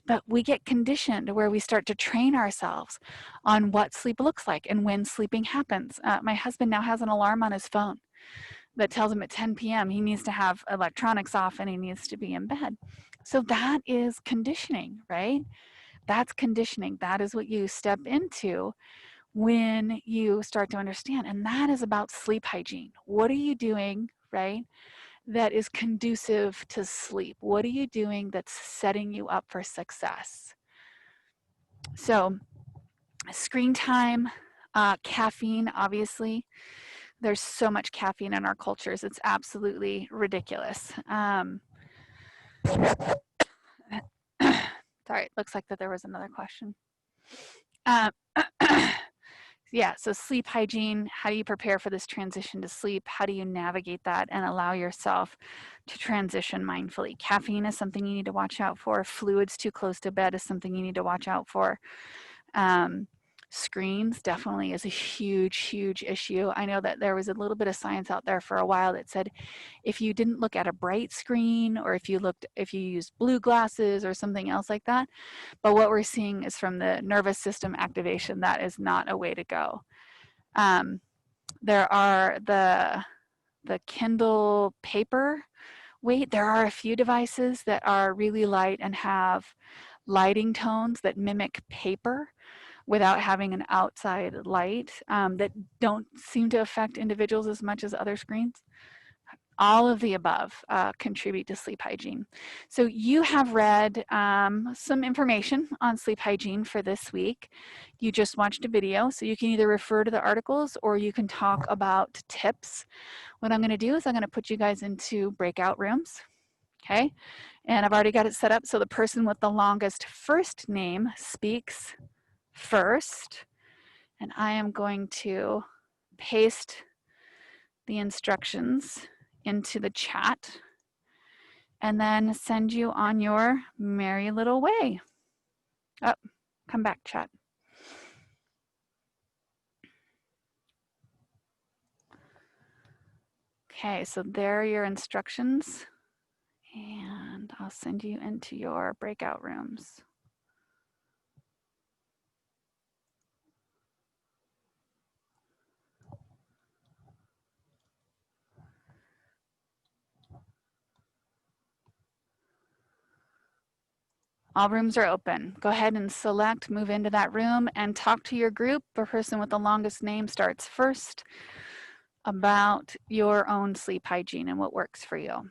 But we get conditioned where we start to train ourselves on what sleep looks like and when sleeping happens. My husband now has an alarm on his phone that tells him at 10 p.m. he needs to have electronics off and he needs to be in bed. So that is conditioning, right? That's conditioning. That is what you step into when you start to understand. And that is about sleep hygiene. What are you doing, right, that is conducive to sleep? What are you doing that's setting you up for success? So screen time, caffeine, obviously. There's so much caffeine in our cultures. It's absolutely ridiculous. Sorry, it looks like that there was another question. Yeah, so sleep hygiene, how do you prepare for this transition to sleep? How do you navigate that and allow yourself to transition mindfully? Caffeine is something you need to watch out for. Fluids too close to bed is something you need to watch out for. Screens definitely is a huge, huge issue. I know that there was a little bit of science out there for a while that said if you didn't look at a bright screen or if you used blue glasses or something else like that, but what we're seeing is from the nervous system activation, that is not a way to go. There are the Kindle paper weight. There are a few devices that are really light and have lighting tones that mimic paper without having an outside light that don't seem to affect individuals as much as other screens. All of the above contribute to sleep hygiene. So you have read some information on sleep hygiene for this week. You just watched a video, so you can either refer to the articles or you can talk about tips. What I'm going to do is I'm going to put you guys into breakout rooms, okay? And I've already got it set up so the person with the longest first name speaks first. And I am going to paste the instructions into the chat and then send you on your merry little way. Oh, come back, chat. Okay, so there are your instructions, and I'll send you into your breakout rooms. All rooms are open. Go ahead and select, move into that room, and talk to your group. The person with the longest name starts first about your own sleep hygiene and what works for you.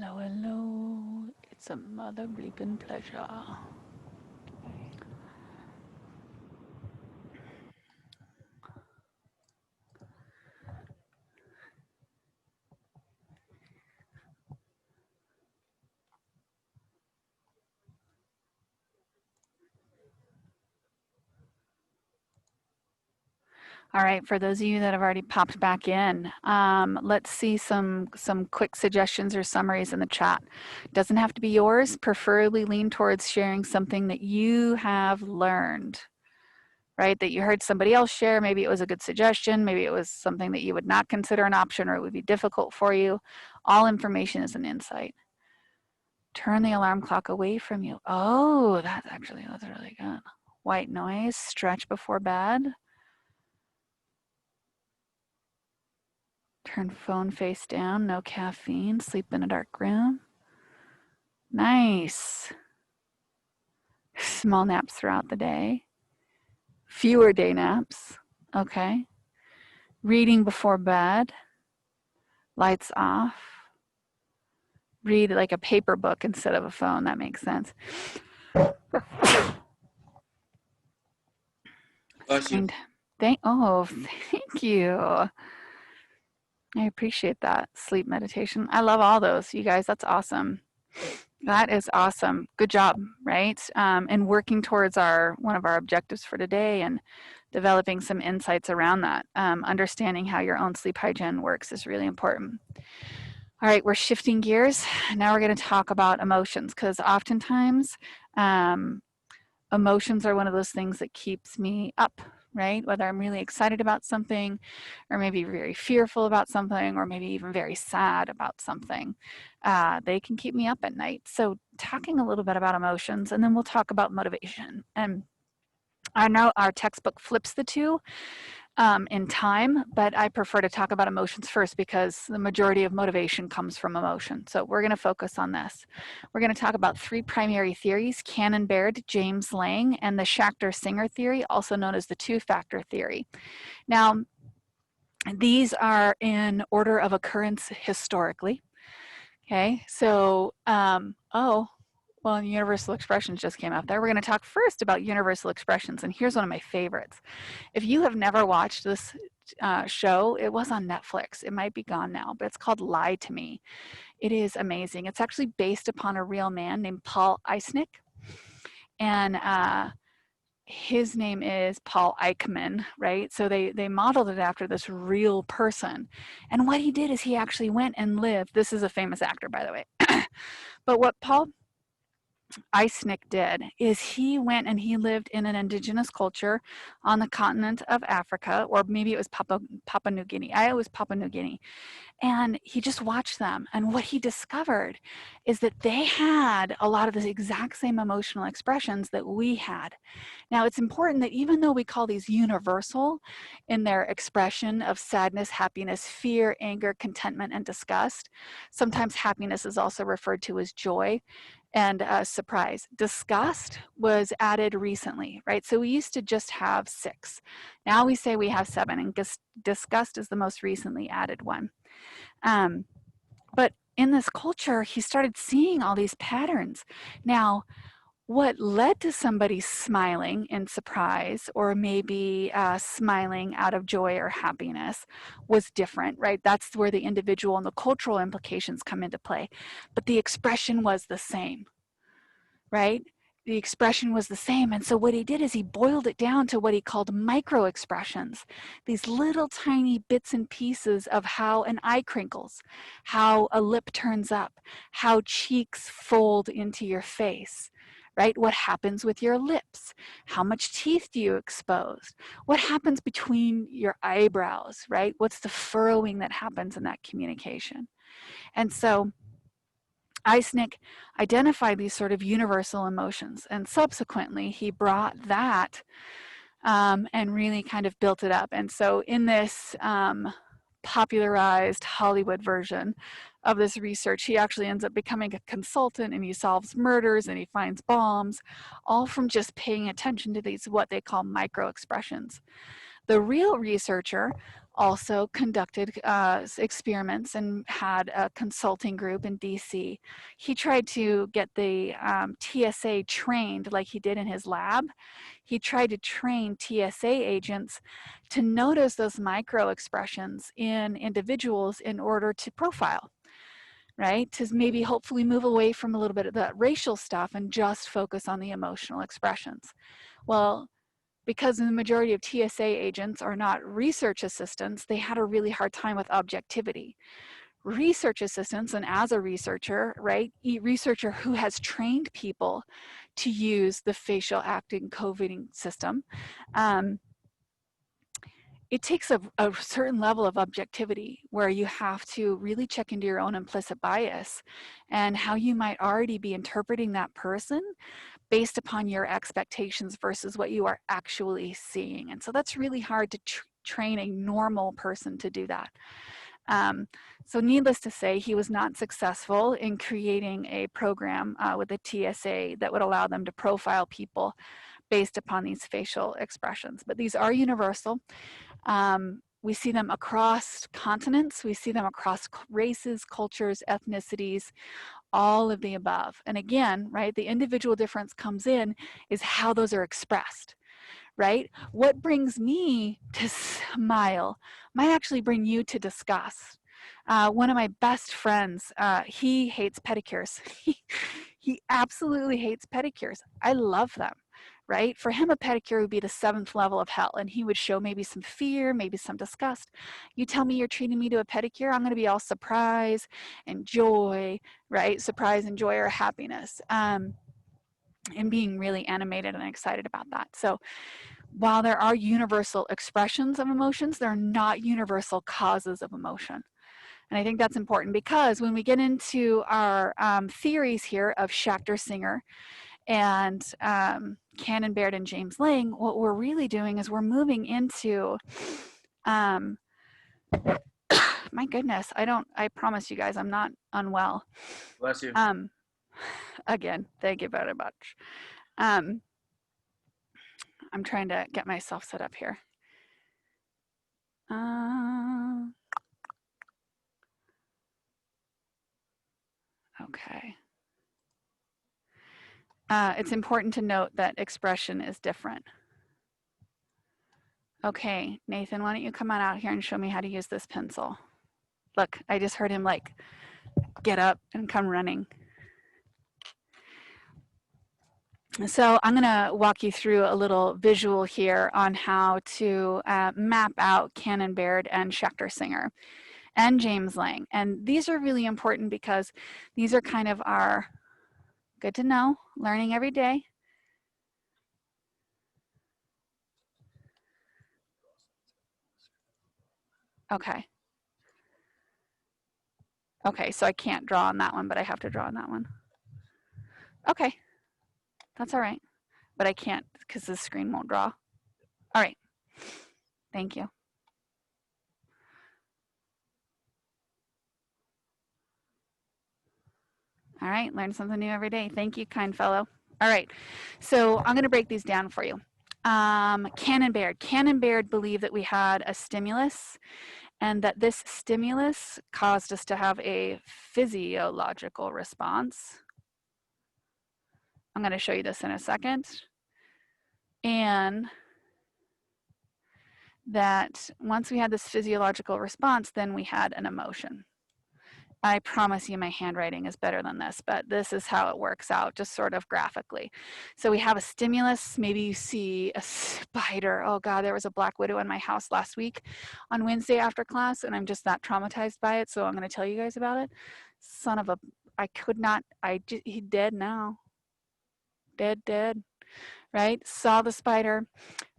Hello, hello. It's a mother bleeping pleasure. All right, for those of you that have already popped back in, let's see some quick suggestions or summaries in the chat. Doesn't have to be yours, preferably lean towards sharing something that you have learned, right? That you heard somebody else share, maybe it was a good suggestion, maybe it was something that you would not consider an option or it would be difficult for you. All information is an insight. Turn the alarm clock away from you. Oh, that's really good. White noise, stretch before bed. Turn phone face down, no caffeine, sleep in a dark room. Nice. Small naps throughout the day. Fewer day naps. Okay. Reading before bed. Lights off. Read like a paper book instead of a phone. That makes sense. Thank you. I appreciate that. Sleep meditation. I love all those. You guys, that's awesome. That is awesome. Good job, right? And working towards one of our objectives for today and developing some insights around that. Understanding how your own sleep hygiene works is really important. All right, we're shifting gears. Now we're going to talk about emotions because oftentimes emotions are one of those things that keeps me up, right? Whether I'm really excited about something or maybe very fearful about something or maybe even very sad about something, they can keep me up at night. So talking a little bit about emotions, and then we'll talk about motivation. And I know our textbook flips the two in time, but I prefer to talk about emotions first because the majority of motivation comes from emotion. So we're going to focus on this. We're going to talk about three primary theories: Cannon-Baird, James Lang, and the Schachter-Singer theory, also known as the two-factor theory. Now, these are in order of occurrence historically. Okay, so, well, universal expressions just came up there. We're going to talk first about universal expressions, and here's one of my favorites. If you have never watched this show, it was on Netflix. It might be gone now, but it's called Lie to Me. It is amazing. It's actually based upon a real man named Paul Eisnick, and his name is Paul Eichmann, right? So they modeled it after this real person. And what he did is he actually went and lived. This is a famous actor, by the way. But what Paul Eisnick did is he went and he lived in an indigenous culture on the continent of Africa, or maybe it was Papua New Guinea. It was Papua New Guinea. And he just watched them. And what he discovered is that they had a lot of the exact same emotional expressions that we had. Now, it's important that even though we call these universal in their expression of sadness, happiness, fear, anger, contentment, and disgust, sometimes happiness is also referred to as joy and surprise. Disgust was added recently, right? So we used to just have 6. Now we say we have 7, and disgust is the most recently added one. But in this culture, he started seeing all these patterns. Now, what led to somebody smiling in surprise or maybe smiling out of joy or happiness was different, right? That's where the individual and the cultural implications come into play. But the expression was the same, right? The expression was the same. And so what he did is he boiled it down to what he called micro expressions, these little tiny bits and pieces of how an eye crinkles, how a lip turns up, how cheeks fold into your face, right? What happens with your lips? How much teeth do you expose? What happens between your eyebrows, right? What's the furrowing that happens in that communication? And so Eisnick identified these sort of universal emotions, and subsequently he brought that and really kind of built it up. And so in this popularized Hollywood version of this research, he actually ends up becoming a consultant, and he solves murders and he finds bombs, all from just paying attention to these what they call micro expressions. The real researcher also conducted experiments and had a consulting group in DC. He tried to get the TSA trained like he did in his lab. He tried to train TSA agents to notice those micro expressions in individuals in order to profile, right? To maybe hopefully move away from a little bit of the racial stuff and just focus on the emotional expressions. Well, because the majority of TSA agents are not research assistants, they had a really hard time with objectivity. Research assistants, and as a researcher, right, researcher who has trained people to use the facial acting coding system, it takes a certain level of objectivity where you have to really check into your own implicit bias and how you might already be interpreting that person based upon your expectations versus what you are actually seeing. And so that's really hard to train a normal person to do that. So needless to say, he was not successful in creating a program with the TSA that would allow them to profile people based upon these facial expressions. But these are universal. We see them across continents. We see them across races, cultures, ethnicities, all of the above. And again, right, the individual difference comes in is how those are expressed, right? What brings me to smile might actually bring you to disgust. One of my best friends, he hates pedicures. He absolutely hates pedicures. I love them, right? For him, a pedicure would be the 7th level of hell, and he would show maybe some fear, maybe some disgust. You tell me you're treating me to a pedicure, I'm going to be all surprise and joy, right? Surprise and joy or happiness, and being really animated and excited about that. So while there are universal expressions of emotions, they're not universal causes of emotion. And I think that's important because when we get into our theories here of Schachter, Singer, and Cannon, Baird, and James Lang, what we're really doing is we're moving into, my goodness, I promise you guys, I'm not unwell. Bless you. Again, thank you very much. I'm trying to get myself set up here. Okay. It's important to note that expression is different. Okay, Nathan, why don't you come on out here and show me how to use this pencil? Look, I just heard him like get up and come running. So I'm going to walk you through a little visual here on how to map out Cannon, Baird, and Schachter, Singer, and James Lang. And these are really important because these are kind of our good to know, learning every day. Okay. Okay, so I can't draw on that one, but I have to draw on that one. Okay, that's all right. But I can't because the screen won't draw. All right, thank you. All right, learn something new every day. Thank you, kind fellow. All right, so I'm going to break these down for you. Cannon, Baird. Cannon, Baird believed that we had a stimulus and that this stimulus caused us to have a physiological response. I'm going to show you this in a second. And that once we had this physiological response, then we had an emotion. I promise you my handwriting is better than this, but this is how it works out, just sort of graphically. So we have a stimulus. Maybe you see a spider. Oh God, there was a black widow in my house last week on Wednesday after class, and I'm just that traumatized by it, so I'm going to tell you guys about it. Son of a, I could not, he dead now. Dead, right? Saw the spider.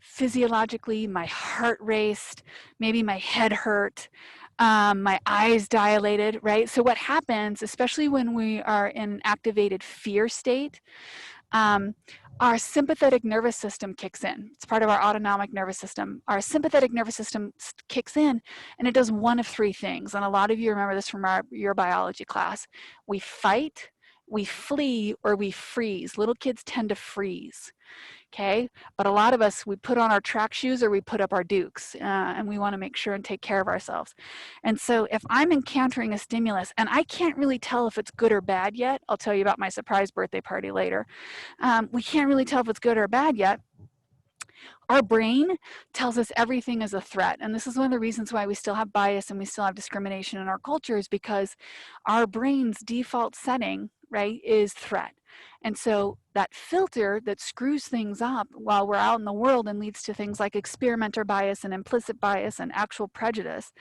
Physiologically, my heart raced, maybe my head hurt. My eyes dilated, right? So what happens, especially when we are in an activated fear state, our sympathetic nervous system kicks in. It's part of our autonomic nervous system. Our sympathetic nervous system kicks in, and it does one of 3 things. And a lot of you remember this from your biology class. We fight, we flee, or we freeze. Little kids tend to freeze. Okay, but a lot of us, we put on our track shoes or we put up our dukes, and we want to make sure and take care of ourselves. And so if I'm encountering a stimulus and I can't really tell if it's good or bad yet, I'll tell you about my surprise birthday party later. We can't really tell if it's good or bad yet. Our brain tells us everything is a threat. And this is one of the reasons why we still have bias and we still have discrimination in our culture, is because our brain's default setting, right, is threat. And so that filter that screws things up while we're out in the world and leads to things like experimenter bias and implicit bias and actual prejudice,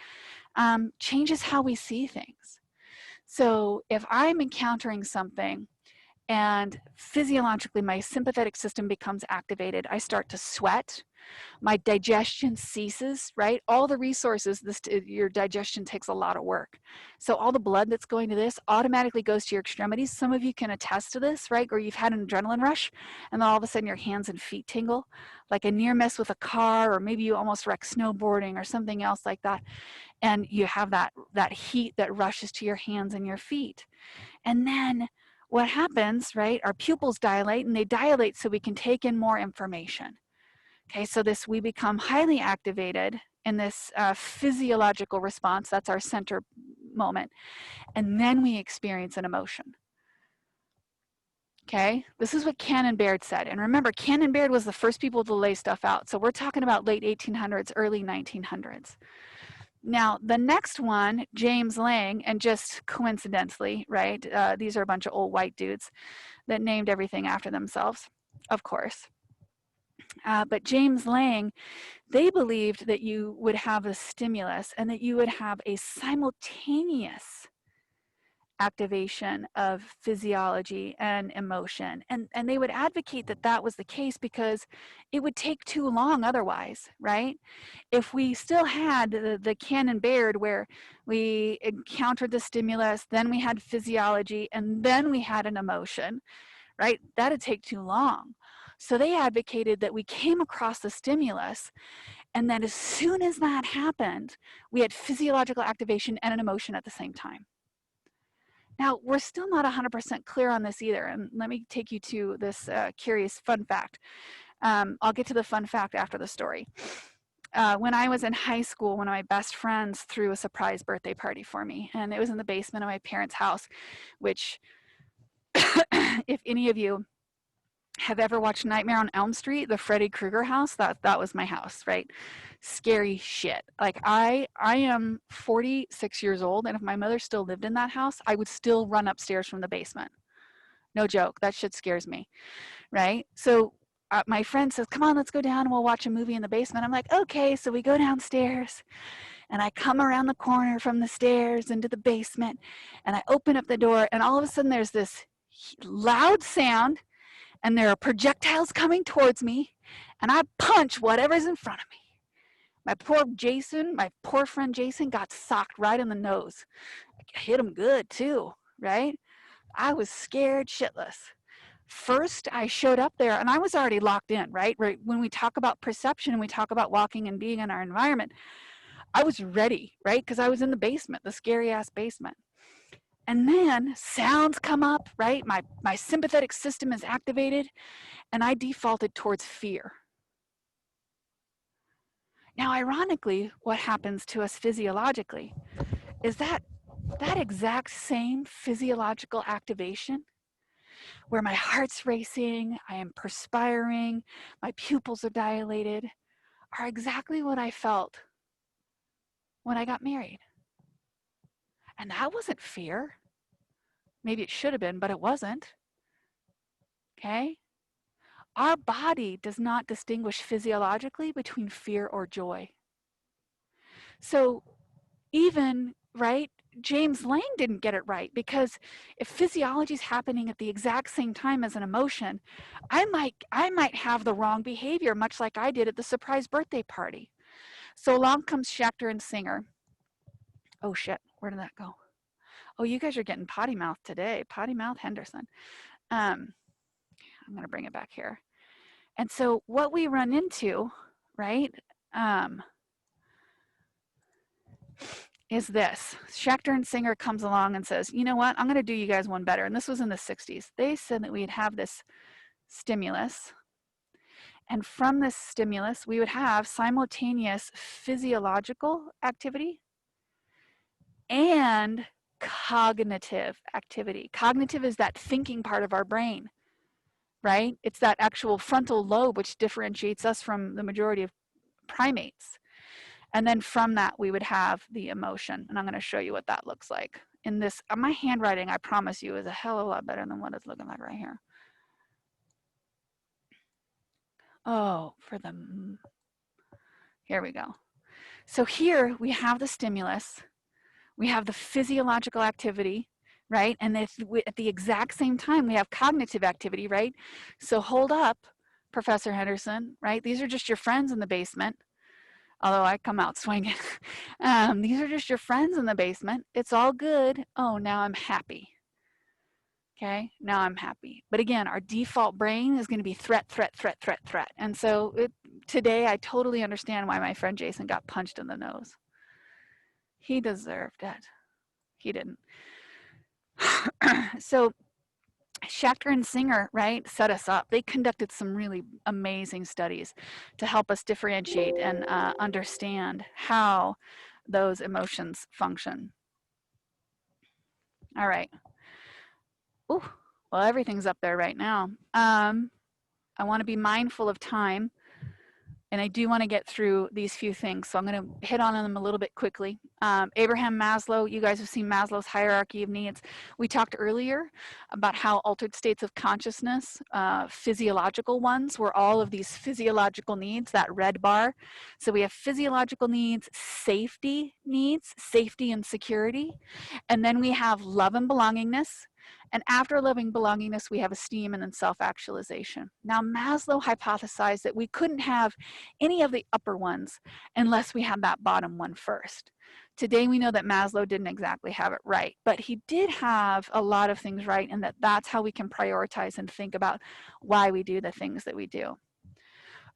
changes how we see things. So if I'm encountering something and physiologically my sympathetic system becomes activated, I start to sweat, my digestion ceases, right? All the resources, your digestion takes a lot of work. So all the blood that's going to this automatically goes to your extremities. Some of you can attest to this, right? Or you've had an adrenaline rush and then all of a sudden your hands and feet tingle, like a near miss with a car, or maybe you almost wreck snowboarding or something else like that. And you have that heat that rushes to your hands and your feet. And then what happens, right? Our pupils dilate, and they dilate so we can take in more information. Okay, so we become highly activated in this physiological response. That's our center moment. And then we experience an emotion. Okay, this is what Cannon Baird said. And remember, Cannon Baird was the first people to lay stuff out. So we're talking about late 1800s, early 1900s. Now, the next one, James Lang, and just coincidentally, right, these are a bunch of old white dudes that named everything after themselves, of course. But James Lang, they believed that you would have a stimulus and that you would have a simultaneous activation of physiology and emotion. And they would advocate that that was the case because it would take too long otherwise, right? If we still had the Cannon Baird where we encountered the stimulus, then we had physiology, and then we had an emotion, right? That'd take too long. So they advocated that we came across the stimulus, and then as soon as that happened, we had physiological activation and an emotion at the same time. Now, we're still not 100% clear on this either, and let me take you to this curious fun fact. I'll get to the fun fact after the story. When I was in high school, one of my best friends threw a surprise birthday party for me, and it was in the basement of my parents' house, which, if any of you have ever watched Nightmare on Elm Street, the Freddy Krueger house, that was my house, right? Scary shit. Like I am 46 years old, and if my mother still lived in that house, I would still run upstairs from the basement. No joke, that shit scares me, right? So my friend says, come on, let's go down and we'll watch a movie in the basement. I'm like, okay, so we go downstairs, and I come around the corner from the stairs into the basement, and I open up the door, and all of a sudden there's this loud sound, and there are projectiles coming towards me, and I punch whatever's in front of me. My poor friend Jason got socked right in the nose. I hit him good too, right? I was scared shitless. First, I showed up there and I was already locked in, right? When we talk about perception and we talk about walking and being in our environment, I was ready, right? Because I was in the basement, the scary ass basement. And then sounds come up, right? My sympathetic system is activated, and I defaulted towards fear. Now, ironically, what happens to us physiologically is that exact same physiological activation, where my heart's racing, I am perspiring, my pupils are dilated, are exactly what I felt when I got married. And that wasn't fear. Maybe it should have been, but it wasn't. Okay? Our body does not distinguish physiologically between fear or joy. So even, right, James Lang didn't get it right, because if physiology is happening at the exact same time as an emotion, I might have the wrong behavior, much like I did at the surprise birthday party. So along comes Schachter and Singer. Oh shit, where did that go? Oh, you guys are getting potty mouth today. Potty mouth Henderson. I'm going to bring it back here. And so what we run into, right, is this. Schachter and Singer comes along and says, you know what, I'm going to do you guys one better. And this was in the 60s. They said that we'd have this stimulus, And from this stimulus, we would have simultaneous physiological activity and cognitive activity. Cognitive is that thinking part of our brain, right? It's that actual frontal lobe which differentiates us from the majority of primates. And then from that, we would have the emotion. And I'm going to show you what that looks like. In this, my handwriting, I promise you, is a hell of a lot better than what it's looking like right here. Oh, here we go. So here we have the stimulus. We have the physiological activity, right? And at the exact same time, we have cognitive activity, right? So hold up, Professor Henderson, right? These are just your friends in the basement. Although I come out swinging. These are just your friends in the basement. It's all good. Oh, now I'm happy. Okay, now I'm happy. But again, our default brain is going to be threat, threat, threat, threat, threat. And so today I totally understand why my friend Jason got punched in the nose. He deserved it. He didn't. So Schachter and Singer, right, set us up. They conducted some really amazing studies to help us differentiate and understand how those emotions function. All right. Ooh, well, everything's up there right now. I want to be mindful of time, and I do want to get through these few things, so I'm going to hit on them a little bit quickly. Abraham Maslow, you guys have seen Maslow's hierarchy of needs. We talked earlier about how altered states of consciousness, physiological ones, were all of these physiological needs, that red bar. So we have physiological needs, safety and security, and then we have love and belongingness. And after love and belongingness, we have esteem and then self-actualization. Now, Maslow hypothesized that we couldn't have any of the upper ones unless we had that bottom one first. Today, we know that Maslow didn't exactly have it right, but he did have a lot of things right, and that's how we can prioritize and think about why we do the things that we do.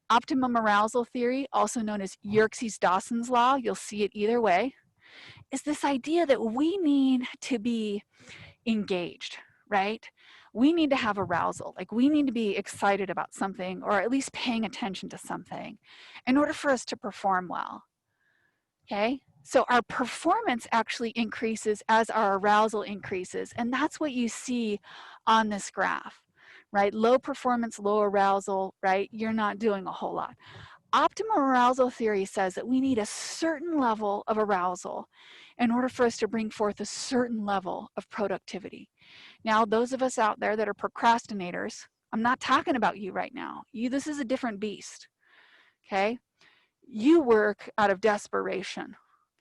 Optimum arousal theory, also known as Yerkes-Dawson's law, you'll see it either way, is this idea that we need to be engaged, right? We need to have arousal, like we need to be excited about something or at least paying attention to something in order for us to perform well, okay? So our performance actually increases as our arousal increases, and that's what you see on this graph, right? Low performance, low arousal, right? You're not doing a whole lot. Optimum arousal theory says that we need a certain level of arousal in order for us to bring forth a certain level of productivity. Now, those of us out there that are procrastinators, I'm not talking about you right now. This is a different beast, okay? You work out of desperation,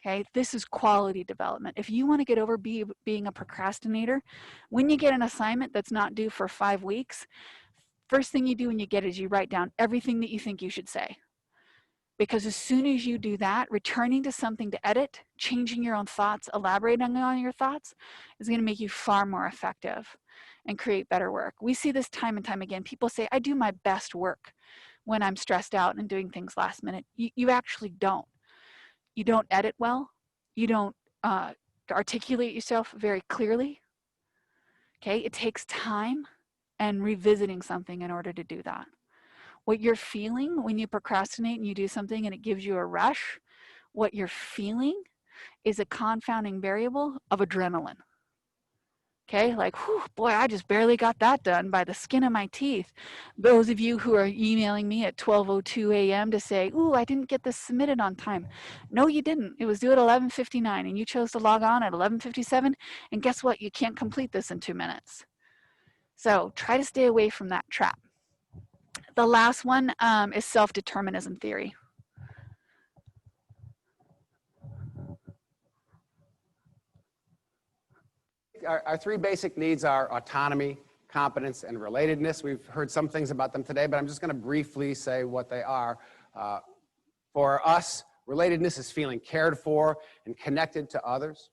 okay? This is quality development. If you want to get over being a procrastinator, when you get an assignment that's not due for 5 weeks, first thing you do when you get it is you write down everything that you think you should say. Because as soon as you do that, returning to something to edit, changing your own thoughts, elaborating on your thoughts is going to make you far more effective and create better work. We see this time and time again. People say, I do my best work when I'm stressed out and doing things last minute. You actually don't. You don't edit well. You don't articulate yourself very clearly. Okay, it takes time and revisiting something in order to do that. What you're feeling when you procrastinate and you do something and it gives you a rush, what you're feeling is a confounding variable of adrenaline. Okay, like, whew, boy, I just barely got that done by the skin of my teeth. Those of you who are emailing me at 12:02 a.m. to say, ooh, I didn't get this submitted on time. No, you didn't. It was due at 11:59 and you chose to log on at 11:57. And guess what? You can't complete this in 2 minutes. So try to stay away from that trap. The last one is self-determinism theory. Our 3 basic needs are autonomy, competence, and relatedness. We've heard some things about them today, but I'm just going to briefly say what they are. For us, relatedness is feeling cared for and connected to others.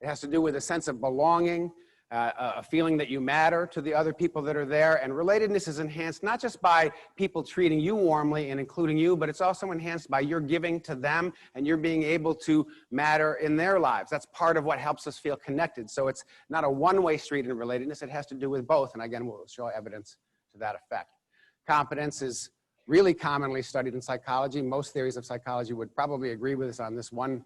It has to do with a sense of belonging, a feeling that you matter to the other people that are there. And relatedness is enhanced not just by people treating you warmly and including you, but it's also enhanced by your giving to them and you're being able to matter in their lives. That's part of what helps us feel connected. So it's not a one-way street in relatedness. It has to do with both. And again, we'll show evidence to that effect. Competence is really commonly studied in psychology. Most theories of psychology would probably agree with us on this one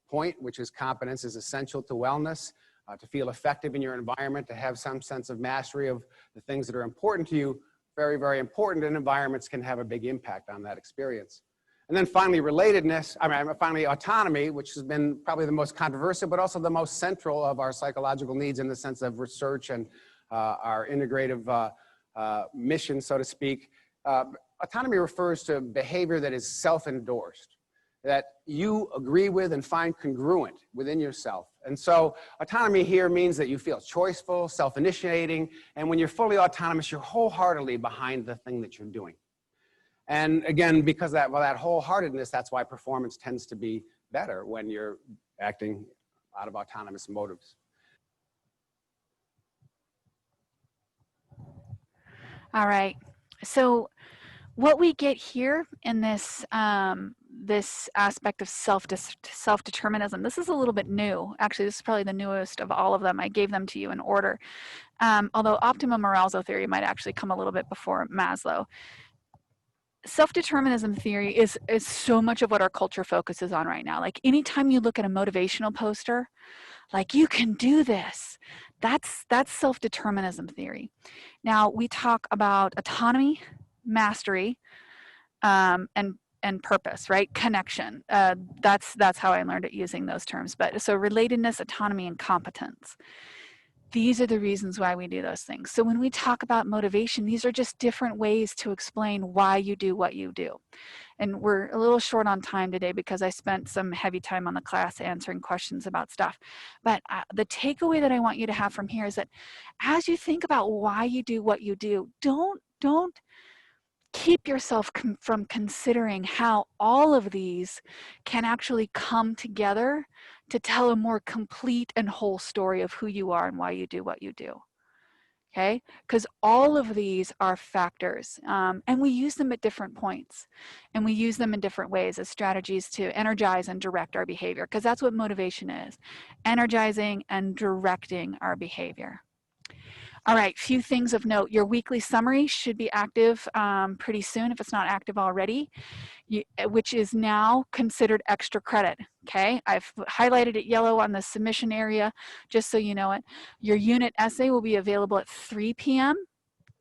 point, which is competence is essential to wellness, to feel effective in your environment, to have some sense of mastery of the things that are important to you. Very, very important, and environments can have a big impact on that experience. And then finally, finally autonomy, which has been probably the most controversial, but also the most central of our psychological needs in the sense of research and our integrative mission, so to speak. Autonomy refers to behavior that is self-endorsed, that you agree with and find congruent within yourself. And so autonomy here means that you feel choiceful, self-initiating, and when you're fully autonomous, you're wholeheartedly behind the thing that you're doing. And again, because of that wholeheartedness, that's why performance tends to be better when you're acting out of autonomous motives. All right. So what we get here in this this aspect of self-determinism, this is a little bit new. Actually, this is probably the newest of all of them. I gave them to you in order. Although optimum arousal theory might actually come a little bit before Maslow. Self-determinism theory is so much of what our culture focuses on right now. Like anytime you look at a motivational poster, like you can do this, that's self-determinism theory. Now we talk about autonomy, mastery, and purpose, right? Connection. That's how I learned it using those terms. But so relatedness, autonomy, and competence. These are the reasons why we do those things. So when we talk about motivation, these are just different ways to explain why you do what you do. And we're a little short on time today because I spent some heavy time on the class answering questions about stuff. But the takeaway that I want you to have from here is that as you think about why you do what you do, don't keep yourself from considering how all of these can actually come together to tell a more complete and whole story of who you are and why you do what you do. Okay, because all of these are factors, and we use them at different points, and we use them in different ways as strategies to energize and direct our behavior, because that's what motivation is, energizing and directing our behavior. All right, few things of note. Your weekly summary should be active pretty soon if it's not active already, which is now considered extra credit, okay? I've highlighted it yellow on the submission area, just so you know it. Your unit essay will be available at 3 p.m.,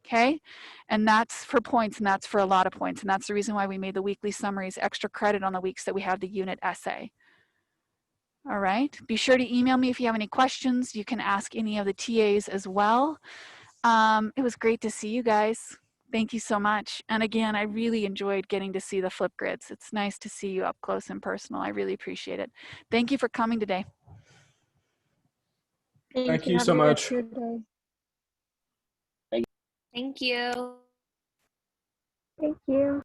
okay? And that's for points, and that's for a lot of points, and that's the reason why we made the weekly summaries extra credit on the weeks that we have the unit essay. All right, be sure to email me if you have any questions. You can ask any of the TAs as well. It was great to see you guys. Thank you so much. And again, I really enjoyed getting to see the flip grids. It's nice to see you up close and personal. I really appreciate it. Thank you for coming today. Thank you so much. Thank you. Thank you.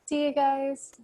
See you guys.